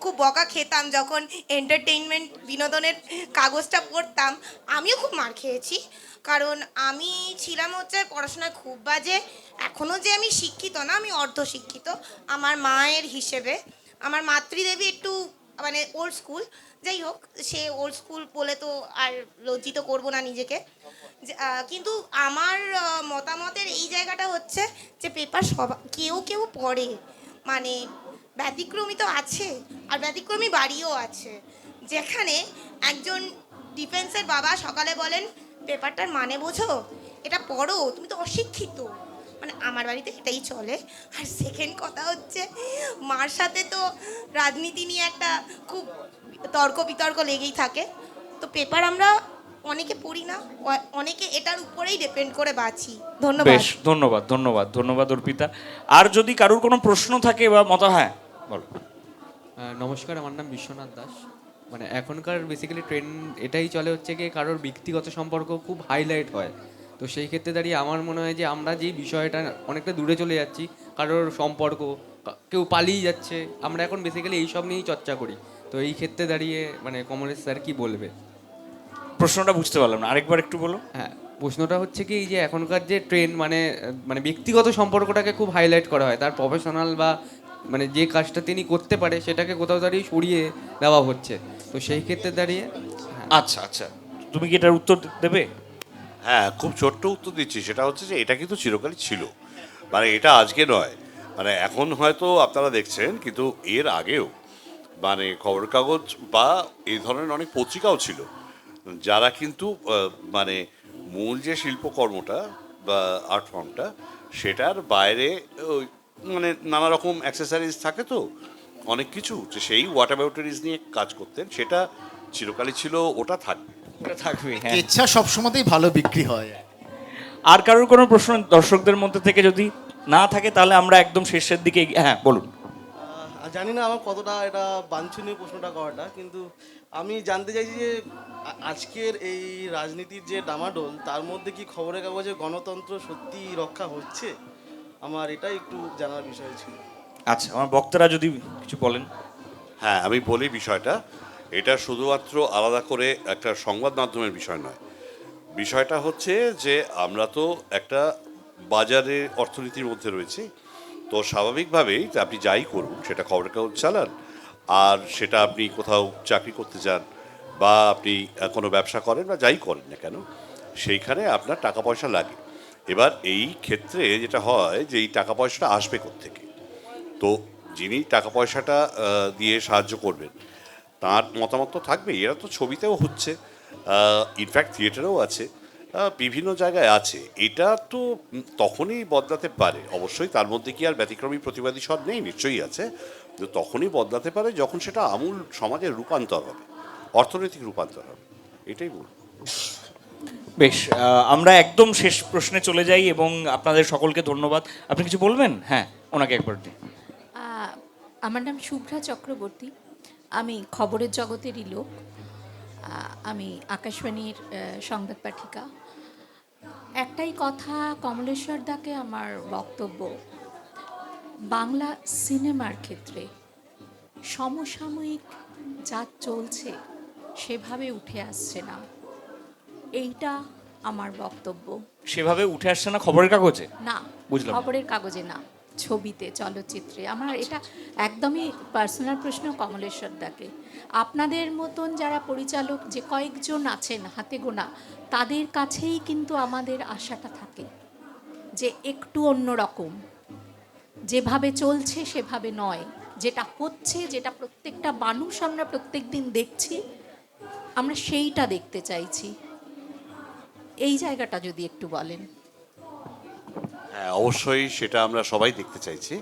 খুব বকা খেতাম যখন এন্টারটেইনমেন্ট বিনোদনের কাগজটা পড়তাম। আমিও খুব মার খেয়েছি, কারণ আমি ছিলাম হচ্ছে পড়াশোনায় খুব বাজে। এখনও যে আমি শিক্ষিত না, আমি অর্ধশিক্ষিত আমার মায়ের হিসেবে। আমার মাতৃদেবী একটু মানে ওল্ড স্কুল, যাই হোক, সে ওল্ড স্কুল বলে তো আর লজ্জিত করব না নিজেকে। কিন্তু আমার মতামতের এই জায়গাটা হচ্ছে যে পেপার কেউ কেউ পড়ে, মানে ব্যতিক্রমী তো আছে আর ব্যতিক্রমী বাড়িও আছে, যেখানে একজন ডিফেন্সের বাবা সকালে বলেন পেপারটার মানে বোঝো, এটা পড়ো, তুমি তো অশিক্ষিত। মানে আমার বাড়িতে এটাই চলে। আর সেকেন্ড কথা হচ্ছে, মার সাথে তো রাজনীতি নিয়ে একটা খুব তর্ক বিতর্ক লেগেই থাকে। তো পেপার আমরা অনেকে পড়ি না, অনেকে এটার উপরেই ডিপেন্ড করে বাঁচি। ধন্যবাদ। বেশ, ধন্যবাদ অর্পিতা। আর যদি কারোর কোনো প্রশ্ন থাকে বা হ্যাঁ বলো। নমস্কার, আমার নাম বিশ্বনাথ দাস। মানে এখনকার বেসিক্যালি ট্রেন্ড এটাই চলে হচ্ছে কি কারোর ব্যক্তিগত সম্পর্ক খুব হাইলাইট হয়। তো সেই ক্ষেত্রে দাঁড়িয়ে আমার মনে হয় যে আমরা যেই বিষয়টা অনেকটা দূরে চলে যাচ্ছি, কারোর সম্পর্ক, কেউ পালিয়ে যাচ্ছে, আমরা এখন বেসিক্যালি এইসব নিয়েই চর্চা করি। তো এই ক্ষেত্রে দাঁড়িয়ে মানে কমলেশ স্যার কি বলবে? প্রশ্নটা বুঝতে পারলাম না, আরেকবার একটু বলো। হ্যাঁ, প্রশ্নটা হচ্ছে কি এই যে এখনকার যে ট্রেন্ড মানে মানে ব্যক্তিগত সম্পর্কটাকে খুব হাইলাইট করা হয়, তার প্রফেশনাল বা মানে যে কাজটা তিনি করতে পারে সেটাকে কোথাও দাঁড়িয়ে সরিয়ে দেওয়া হচ্ছে। তো সেই ক্ষেত্রে দাঁড়িয়ে আচ্ছা, তুমি কি এটার উত্তর দেবে? হ্যাঁ, খুব ছোট্ট উত্তর দিচ্ছি। সেটা হচ্ছে যে এটা কিন্তু চিরকালই ছিল, মানে এটা আজকে নয়। মানে এখন হয়তো আপনারা দেখছেন, কিন্তু এর আগেও মানে খবরের কাগজ বা এই ধরনের অনেক পত্রিকাও ছিল, যারা কিন্তু মানে মূল যে শিল্পকর্মটা বা আর্ট ফর্মটা, সেটার বাইরে ওই মানে নানা রকম অ্যাক্সেসরিজ থাকে, তো অনেক কিছু, যে সেই হোয়াট অ্যাবাউটারিজ নিয়ে কাজ করতেন, সেটা চিরকালই ছিল, ওটা থাকবে। ওটা থাকবে, হ্যাঁ। ইচ্ছা সবসময়তেই ভালো বিক্রি হয়। আর কারোর কোনো প্রশ্ন দর্শকদের মধ্যে থেকে যদি না থাকে, তাহলে আমরা একদম শেষের দিকে হ্যাঁ বলুন। জানি না আমার কতটা এটা বাঞ্ছনীয় প্রশ্নটা করাটা, কিন্তু আমি জানতে চাইছি যে আজকের এই রাজনীতির যে ডামাডোল, তার মধ্যে কি খবরের কাগজে গণতন্ত্র সত্যি রক্ষা হচ্ছে? আমার এটাই একটু জানার বিষয় ছিল। আচ্ছা, আমার বক্তারা যদি কিছু বলেন। হ্যাঁ, আমি বলি বিষয়টা, এটা শুধুমাত্র আলাদা করে একটা সংবাদ মাধ্যমের বিষয় নয়। বিষয়টা হচ্ছে যে আমরা তো একটা বাজারে অর্থনীতির মধ্যে রয়েছি, তো স্বাভাবিকভাবেই আপনি যাই করুন, সেটা খবরের কাগজ চালান, আর সেটা আপনি কোথাও চাকরি করতে যান, বা আপনি কোনো ব্যবসা করেন, বা যাই করেন না কেন, সেইখানে আপনার টাকা পয়সা লাগে। এবার এই ক্ষেত্রে যেটা হয় যে এই টাকা পয়সাটা আসবে কোত্থেকে, তো যিনি টাকা পয়সাটা দিয়ে সাহায্য করবেন তার মতামত তো থাকবেই। এরা তো ছবিতেও হচ্ছে, ইনফ্যাক্ট থিয়েটারেও আছে, বিভিন্ন জায়গায় আছে। এটা তো তখনই বদলাতে পারে, অবশ্যই তার মধ্যে কি আর ব্যতিক্রমী প্রতিবাদী স্বর নেই, নিশ্চয়ই আছে। তো তখনই বদলাতে পারে যখন সেটা আমূল সমাজের রূপান্তর হবে, অর্থনৈতিক রূপান্তর হবে, এটাই বলব। বেশ, আমরা একদম শেষ প্রশ্নে চলে যাই এবং আপনাদের সকলকে ধন্যবাদ। আপনি কিছু বলবেন? হ্যাঁ, ওনাকে একবার দিন। আমার নাম শুভ্রা চক্রবর্তী, আমি খবরের জগতেরই লোক। আমি আকাশবাণীর সংবাদ পাঠিকা। একটাই কথা কমলেশ্বর দাকে আমার বক্তব্য, বাংলা সিনেমার ক্ষেত্রে সমসাময়িক যা চলছে সেভাবে উঠে আসছে না, এইটা আমার বক্তব্য। সেভাবে উঠে আসছে না খবরের কাগজে? না, বুঝলাম না। খবরের কাগজে না, ছবিতে, চলচ্চিত্রে। আমার এটা একদমই পার্সোনাল প্রশ্ন কমলেশ্বর দাকে। আপনাদের মতন যারা পরিচালক যে কয়েকজন আছেন হাতে গোনা, তাদের কাছেই কিন্তু আমাদের আশাটা থাকে যে একটু অন্যরকম, যেভাবে চলছে সেভাবে নয়, যেটা হচ্ছে, যেটা প্রত্যেকটা মানুষ আমরা প্রত্যেক দিন দেখছি, আমরা সেইটা দেখতে চাইছি। এই জায়গাটা যদি একটু বলেন। হ্যাঁ, অবশ্যই সেটা আমরা সবাই দেখতে চাইছি,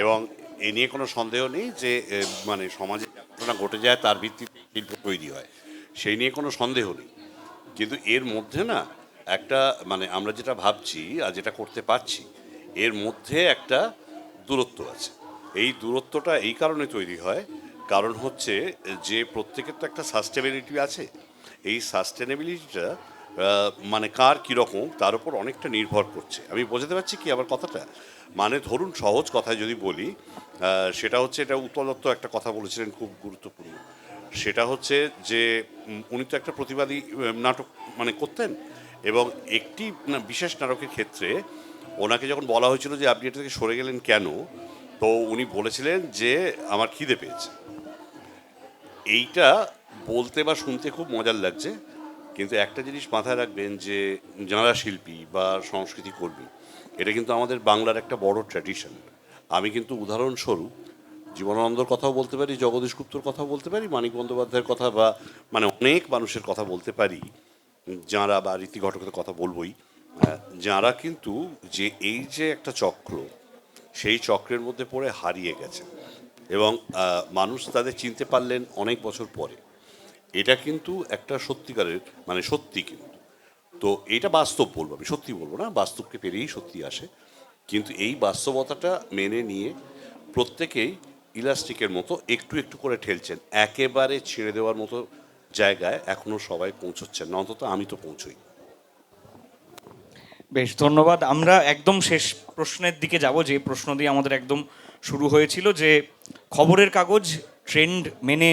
এবং এ নিয়ে কোনো সন্দেহ নেই যে মানে সমাজে যে ঘটনা ঘটে যায় তার ভিত্তিতে শিল্প তৈরি হয়, সেই নিয়ে কোনো সন্দেহ নেই। কিন্তু এর মধ্যে না একটা মানে আমরা যেটা ভাবছি আর যেটা করতে পারছি, এর মধ্যে একটা দূরত্ব আছে। এই দূরত্বটা এই কারণে তৈরি হয়, কারণ হচ্ছে যে প্রত্যেকের তো একটা সাস্টেনেবিলিটি আছে। এই সাস্টেনেবিলিটিটা মানে কার কীরকম তার উপর অনেকটা নির্ভর করছে। আমি বোঝাতে পারছি কি আমার কথাটা? মানে ধরুন, সহজ কথায় যদি বলি, সেটা হচ্ছে, এটা উৎপল দত্ত একটা কথা বলেছিলেন খুব গুরুত্বপূর্ণ। সেটা হচ্ছে যে উনি তো একটা প্রতিবাদী নাটক মানে করতেন, এবং একটি বিশেষ নাটকের ক্ষেত্রে ওনাকে যখন বলা হয়েছিল যে আপনি এটা থেকে সরে গেলেন কেন, তো উনি বলেছিলেন যে আমার খিদে পেয়েছে। এইটা বলতে বা শুনতে খুব মজার লাগছে, কিন্তু একটা জিনিস মাথায় রাখবেন যে যাঁরা শিল্পী বা সংস্কৃতি কর্মী, এটা কিন্তু আমাদের বাংলার একটা বড় ট্র্যাডিশন। আমি কিন্তু উদাহরণস্বরূপ জীবনানন্দর কথাও বলতে পারি, জগদীশ গুপ্তর কথাও বলতে পারি, মানিক বন্দ্যোপাধ্যায়ের কথা, বা মানে অনেক মানুষের কথা বলতে পারি যাঁরা, বা রীতি ঘটকের কথা বলবই, যাঁরা কিন্তু যে এই যে একটা চক্র, সেই চক্রের মধ্যে পড়ে হারিয়ে গেছে, এবং মানুষ তাদের চিনতে পারলেন অনেক বছর পরে। এটা কিন্তু একটা সত্যিকারের মানে সত্যি, কিন্তু তো এটা বাস্তব বলবো, আমি সত্যি বলবো না, বাস্তবকে পেরিয়েই সত্যি আসে। কিন্তু এই বাস্তবতাটা মেনে নিয়ে প্রত্যেকেই ইলাস্টিকের মতো একটু একটু করে ঠেলছেন, একেবারে ছেড়ে দেওয়ার মতো জায়গায় এখনো সবাই পৌঁছচ্ছেন না, অন্তত আমি তো পৌঁছই। বেশ, ধন্যবাদ। আমরা একদম শেষ প্রশ্নের দিকে যাব, যে প্রশ্ন দিয়ে আমাদের একদম শুরু হয়েছিল, যে খবরের কাগজ ট্রেন্ড মেনে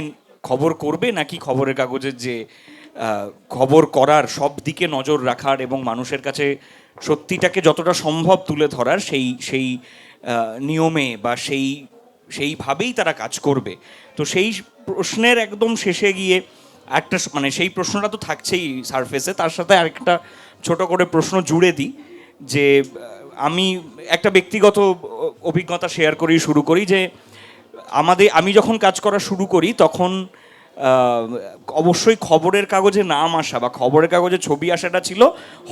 খবর করবে, নাকি খবরের কাগজের যে খবর করার সব দিকে নজর রাখার এবং মানুষের কাছে সত্যিটাকে যতটা সম্ভব তুলে ধরার সেই নিয়মে বা সেইভাবেই তারা কাজ করবে। তো সেই প্রশ্নের একদম শেষে গিয়ে একটা মানে সেই প্রশ্নটা তো থাকছেই সারফেসে, তার সাথে আরেকটা ছোট করে প্রশ্ন জুড়ে দিই, যে আমি একটা ব্যক্তিগত অভিজ্ঞতা শেয়ার করেই শুরু করি, যে আমি যখন কাজ করা শুরু করি তখন অবশ্যই খবরের কাগজে নাম আসা বা খবরের কাগজে ছবি আসাটা ছিল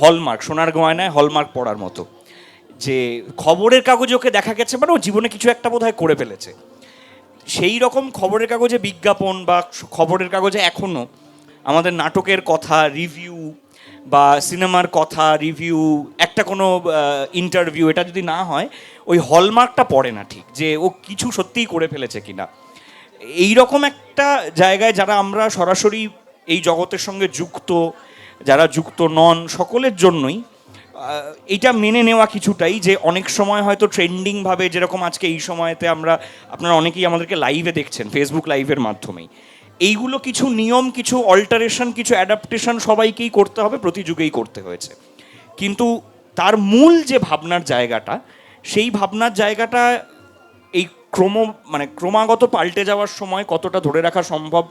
হলমার্ক, সোনার গয়নায় হলমার্ক পড়ার মতো, যে খবরের কাগজে ওকে দেখা গেছে মানে ও জীবনে কিছু একটা বোধহয় করে ফেলেছে। সেই রকম খবরের কাগজে বিজ্ঞাপন বা খবরের কাগজে এখনও আমাদের নাটকের কথা রিভিউ বা সিনেমার কথা রিভিউ, একটা কোনো ইন্টারভিউ, এটা যদি না হয় ওই হলমার্কটা পড়ে না ঠিক, যে ও কিছু সত্যিই করে ফেলেছে কিনা। এই রকম একটা জায়গায় যারা আমরা সরাসরি এই জগতের সঙ্গে যুক্ত, যারা যুক্ত নন, সকলের জন্যই এইটা মেনে নেওয়া কিছুটাই, যে অনেক সময় হয়তো ট্রেন্ডিংভাবে, যেরকম আজকে এই সময়তে আপনারা অনেকেই আমাদেরকে লাইভে দেখছেন ফেসবুক লাইভের মাধ্যমেই, এইগুলো কিছু নিয়ম, কিছু অল্টারেশন, কিছু অ্যাডাপ্টেশন সবাইকেই করতে হবে, প্রতি যুগেই করতে হয়েছে। কিন্তু তার মূল যে ভাবনার জায়গাটা, সেই ভাবনার জায়গাটা এই ক্রমাগত পাল্টে যাওয়ার সময় কতটা ধরে রাখা সম্ভব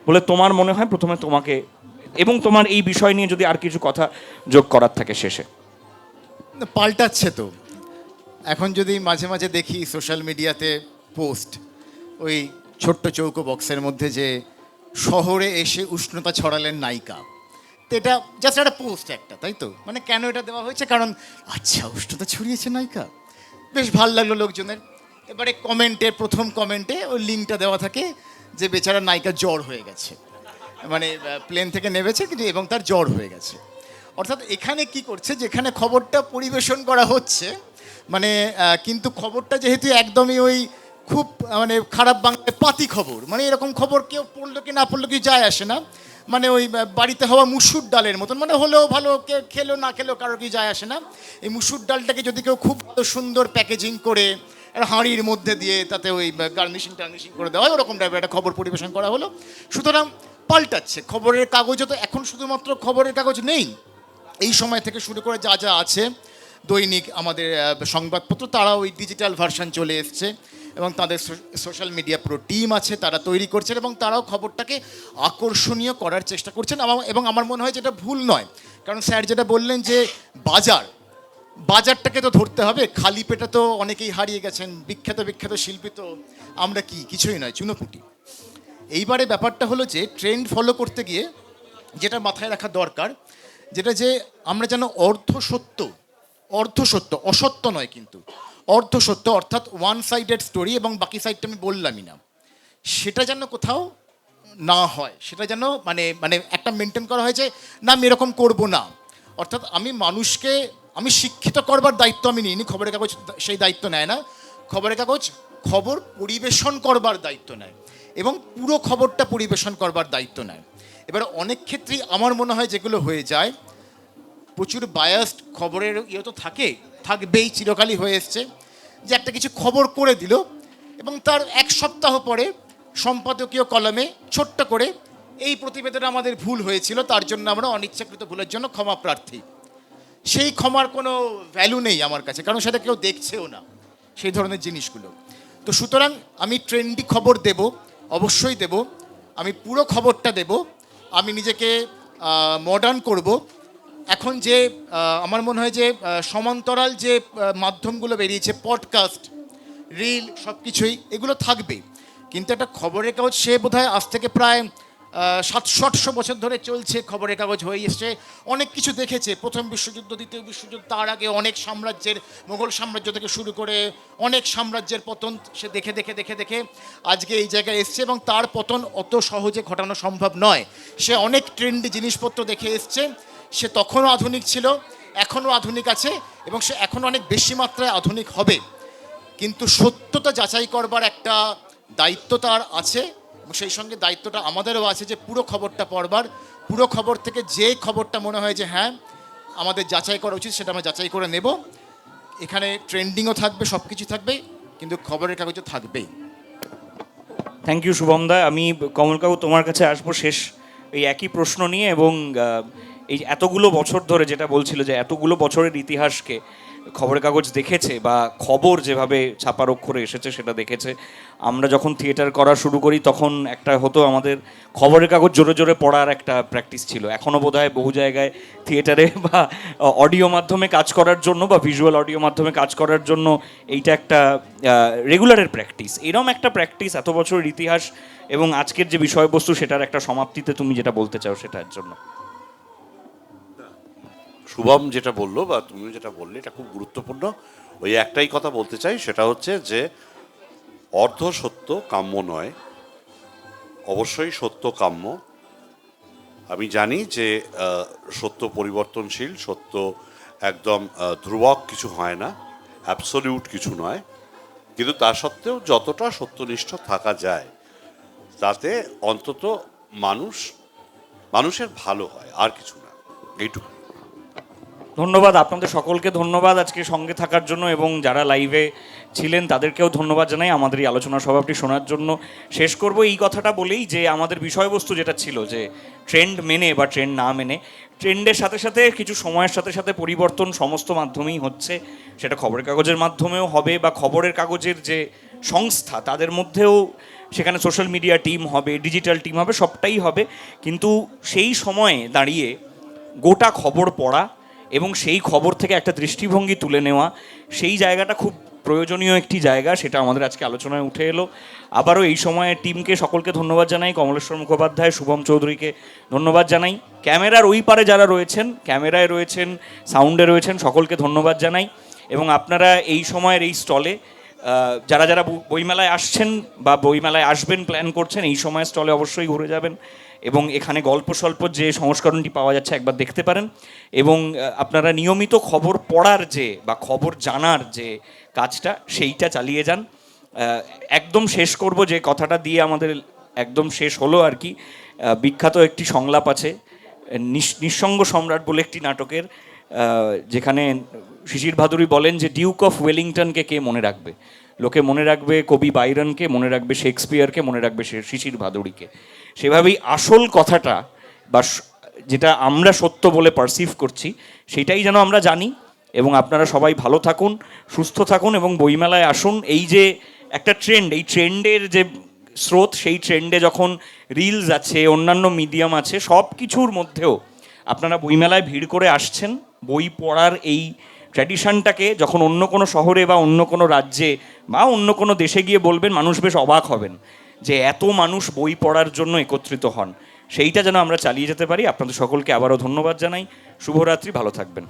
বলে তোমার মনে হয়? প্রথমে তোমাকে, এবং তোমার এই বিষয় নিয়ে যদি আর কিছু কথা যোগ করার থাকে শেষে। পাল্টাচ্ছে তো। এখন যদি মাঝে মাঝে দেখি সোশ্যাল মিডিয়াতে পোস্ট, ওই ছোট্ট চৌকো বক্সের মধ্যে যে শহরে এসে উষ্ণতা ছড়ালেন নায়িকা, তো এটা জাস্ট একটা পোস্ট একটা, তাই তো? মানে কেন এটা দেওয়া হয়েছে? কারণ আচ্ছা, উষ্ণতা ছড়িয়েছে নায়িকা, বেশ ভালো লাগলো লোকজনের। এবারে কমেন্টের প্রথম কমেন্টে ওই লিঙ্কটা দেওয়া থাকে যে বেচারা নায়িকা জ্বর হয়ে গেছে, মানে প্লেন থেকে নেমেছে কিন্তু এবং তার জ্বর হয়ে গেছে। অর্থাৎ এখানে কি করছে, যেখানে খবরটা পরিবেশন করা হচ্ছে, মানে কিন্তু খবরটা যেহেতু একদমই ওই খুব মানে খারাপ বাংলায় পাতি খবর, মানে এরকম খবর কেউ পড়লো কি না পড়লো কি যায় আসে না, মানে ওই বাড়িতে হওয়া মুসুর ডালের মতন, মানে হলেও ভালো, খেলো না খেলেও কারোর কি যায় আসে না। এই মুসুর ডালটাকে যদি কেউ খুব সুন্দর প্যাকেজিং করে হাঁড়ির মধ্যে দিয়ে তাতে ওই গার্নিশিং টার্নিশিং করে দেওয়া হয়, ওরকম টাইপের একটা খবর পরিবেশন করা হলো। সুতরাং পাল্টাচ্ছে। খবরের কাগজও তো এখন শুধুমাত্র খবরের কাগজ নেই, এই সময় থেকে শুরু করে যা যা আছে দৈনিক আমাদের সংবাদপত্র, তারা ওই ডিজিটাল ভার্সন চলে এসছে এবং তাদের সোশ্যাল মিডিয়া পুরো টিম আছে, তারা তৈরি করছেন এবং তারাও খবরটাকে আকর্ষণীয় করার চেষ্টা করছেন। এবং আমার মনে হয় যেটা ভুল নয়, কারণ স্যার যেটা বললেন যে বাজারটাকে তো ধরতে হবে, খালি পেটে তো অনেকেই হারিয়ে গেছেন, বিখ্যাত শিল্পী তো আমরা কিছুই নয়, চুনোপুটি। এইবারে ব্যাপারটা হলো যে ট্রেন্ড ফলো করতে গিয়ে যেটা মাথায় রাখা দরকার, যেটা যে আমরা যেন অর্ধসত্য, অসত্য নয় কিন্তু অর্ধসত্য, অর্থাৎ ওয়ান সাইডেড স্টোরি এবং বাকি সাইডটা আমি বললামই না, সেটা যেন কোথাও না হয়, সেটা যেন মানে একটা মেনটেন করা হয় যে না, আমি এরকম করবো না। অর্থাৎ আমি শিক্ষিত করবার দায়িত্ব আমি নিইনি, খবরের কাগজ সেই দায়িত্ব নেয় না। খবরের কাগজ খবর পরিবেশন করবার দায়িত্ব নেয় এবং পুরো খবরটা পরিবেশন করবার দায়িত্ব নেয়। এবার অনেক ক্ষেত্রেই আমার মনে হয় যেগুলো হয়ে যায়, প্রচুর বায়াসড খবরের তো থাকবেই, চিরকালই হয়ে এসছে, যে একটা কিছু খবর করে দিল এবং তার এক সপ্তাহ পরে সম্পাদকীয় কলমে ছোট্ট করে এই প্রতিবেদনে আমাদের ভুল হয়েছিল, তার জন্য আমরা অনিচ্ছাকৃত ভুলের জন্য ক্ষমা প্রার্থী। সেই ক্ষমার কোনো ভ্যালু নেই আমার কাছে, কারণ সেটা কেউ দেখছেও না সেই ধরনের জিনিসগুলো। তো সুতরাং আমি ট্রেন্ডি খবর দেব, অবশ্যই দেব, আমি পুরো খবরটা দেব, আমি নিজেকে মডার্ন করব। এখন যে আমার মনে হয় যে সমান্তরাল যে মাধ্যমগুলো বেরিয়েছে, পডকাস্ট, রিল, সব কিছুই এগুলো থাকবে, কিন্তু একটা খবরের কাগজ সে বোধহয় আজ থেকে প্রায় 700-800 বছর ধরে চলছে, খবরের কাগজ হয়ে এসছে, অনেক কিছু দেখেছে, প্রথম বিশ্বযুদ্ধ, দ্বিতীয় বিশ্বযুদ্ধ, তার আগে অনেক সাম্রাজ্যের, মোগল সাম্রাজ্য থেকে শুরু করে অনেক সাম্রাজ্যের পতন সে দেখে দেখে দেখে দেখে আজকে এই জায়গায় এসছে, এবং তার পতন অত সহজে ঘটানো সম্ভব নয়। সে অনেক ট্রেন্ডি জিনিসপত্র দেখে এসছে, সে তখনও আধুনিক ছিল, এখনও আধুনিক আছে এবং সে এখনও অনেক বেশি মাত্রায় আধুনিক হবে। কিন্তু সত্যতা যাচাই করবার একটা দায়িত্ব তার আছে এবং সেই সঙ্গে দায়িত্বটা আমাদেরও আছে যে পুরো খবরটা পড়বার, পুরো খবর থেকে যে খবরটা মনে হয় যে হ্যাঁ আমাদের যাচাই করা উচিত, সেটা আমরা যাচাই করে নেব। এখানে ট্রেন্ডিংও থাকবে, সব কিছু থাকবে, কিন্তু খবরের কাগজও থাকবেই। থ্যাংক ইউ শুভম দা। আমি কমল কাকু তোমার কাছে আসবো শেষ এই একই প্রশ্ন নিয়ে, এবং এই এতগুলো বছর ধরে যেটা বলছিল যে এতগুলো বছরের ইতিহাসকে খবরের কাগজ দেখেছে, বা খবর যেভাবে ছাপার অক্ষরে এসেছে সেটা দেখেছে। আমরা যখন থিয়েটার করা শুরু করি তখন একটা হতো, আমাদের খবরের কাগজ জোরে জোরে পড়ার একটা প্র্যাকটিস ছিল। এখনও বোধহয় বহু জায়গায় থিয়েটারে বা অডিও মাধ্যমে কাজ করার জন্য বা ভিজুয়াল অডিও মাধ্যমে কাজ করার জন্য এইটা একটা রেগুলারের প্র্যাকটিস। এরম একটা প্র্যাকটিস, এত বছরের ইতিহাস এবং আজকের যে বিষয়বস্তু সেটার একটা সমাপ্তিতে তুমি যেটা বলতে চাও সেটার জন্য। শুভম যেটা বললো বা তুমি যেটা বললে এটা খুব গুরুত্বপূর্ণ। ওই একটাই কথা বলতে চাই, সেটা হচ্ছে যে অর্ধ সত্য কাম্য নয়, অবশ্যই সত্য কাম্য। আমি জানি যে সত্য পরিবর্তনশীল, সত্য একদম ধ্রুবক কিছু হয় না, অ্যাবসলিউট কিছু নয়, কিন্তু তা সত্ত্বেও যতটা সত্যনিষ্ঠ থাকা যায় তাতে অন্তত মানুষের ভালো হয়, আর কিছু না, এইটুকু। ধন্যবাদ আপনাদের সকলকে, ধন্যবাদ আজকে সঙ্গে থাকার জন্য, এবং যারা লাইভে ছিলেন তাদেরকেও ধন্যবাদ জানাই আমাদের এই আলোচনা সভাটি শোনার জন্য। শেষ করব এই কথাটা বলেই যে আমাদের বিষয়বস্তু যেটা ছিল যে ট্রেন্ড মেনে বা ট্রেন্ড না মেনে, ট্রেন্ডের সাথে সাথে কিছু সময়ের সাথে সাথে পরিবর্তন সমস্ত মাধ্যমেই হচ্ছে, সেটা খবরের কাগজের মাধ্যমেও হবে বা খবরের কাগজের যে সংস্থা তাদের মধ্যেও সেখানে সোশ্যাল মিডিয়া টিম হবে, ডিজিটাল টিম হবে, সবটাই হবে। কিন্তু সেই সময়ে দাঁড়িয়ে গোটা খবর পড়া এবং সেই খবর থেকে একটা দৃষ্টিভঙ্গি তুলে নেওয়া, সেই জায়গাটা খুব প্রয়োজনীয় একটি জায়গা, সেটা আমাদের আজকে আলোচনায় উঠে এলো। আবারও এই সময়ে টিমকে সকলকে ধন্যবাদ জানাই, কমলেশ্বর মুখোপাধ্যায়, শুভম চৌধুরীকে ধন্যবাদ জানাই, ক্যামেরার ওই পারে যারা রয়েছেন, ক্যামেরায় রয়েছেন, সাউন্ডে রয়েছেন, সকলকে ধন্যবাদ জানাই। এবং আপনারা এই সময়ের এই স্টলে যারা যারা বইমেলায় আসছেন বা বইমেলায় আসবেন প্ল্যান করছেন, এই সময় স্টলে অবশ্যই ঘুরে যাবেন এবং এখানে গল্প স্বল্প যে সংস্করণটি পাওয়া যাচ্ছে একবার দেখতে পারেন। এবং আপনারা নিয়মিত খবর পড়ার যে বা খবর জানার যে কাজটা, সেইটা চালিয়ে যান। একদম শেষ করব যে কথাটা দিয়ে আমাদের একদম শেষ হলো আর কি। বিখ্যাত একটি সংলাপ আছে নিঃসঙ্গ সম্রাট বলে একটি নাটকের, যেখানে শিশির ভাদুরী বলেন যে ডিউক অফ ওয়েলিংটনকে কে মনে রাখবে, লোকে মনে রাখবে কবি বাইরনকে, মনে রাখবে শেক্সপিয়ারকে, মনে রাখবে শিশির ভাদুরীকে। সেভাবেই আসল কথাটা বা যেটা আমরা সত্য বলে পারসিভ করছি সেটাই যেন আমরা জানি। এবং আপনারা সবাই ভালো থাকুন, সুস্থ থাকুন এবং বইমেলায় আসুন। এই যে একটা ট্রেন্ড, এই ট্রেন্ডের যে স্রোত, সেই ট্রেন্ডে যখন রিলস আছে, অন্যান্য মিডিয়াম আছে, সব কিছুর মধ্যেও আপনারা বইমেলায় ভিড় করে আসছেন। বই পড়ার এই ট্র্যাডিশনটাকে যখন অন্য কোনো শহরে বা অন্য কোনো রাজ্যে বা অন্য কোনো দেশে গিয়ে বলবেন, মানুষ বেশ অবাক হবেন যে এত মানুষ বই পড়ার জন্য একত্রিত হন। সেইটা যেন আমরা চালিয়ে যেতে পারি। আপনাদের সকলকে আবারও ধন্যবাদ জানাই। শুভরাত্রি, ভালো থাকবেন।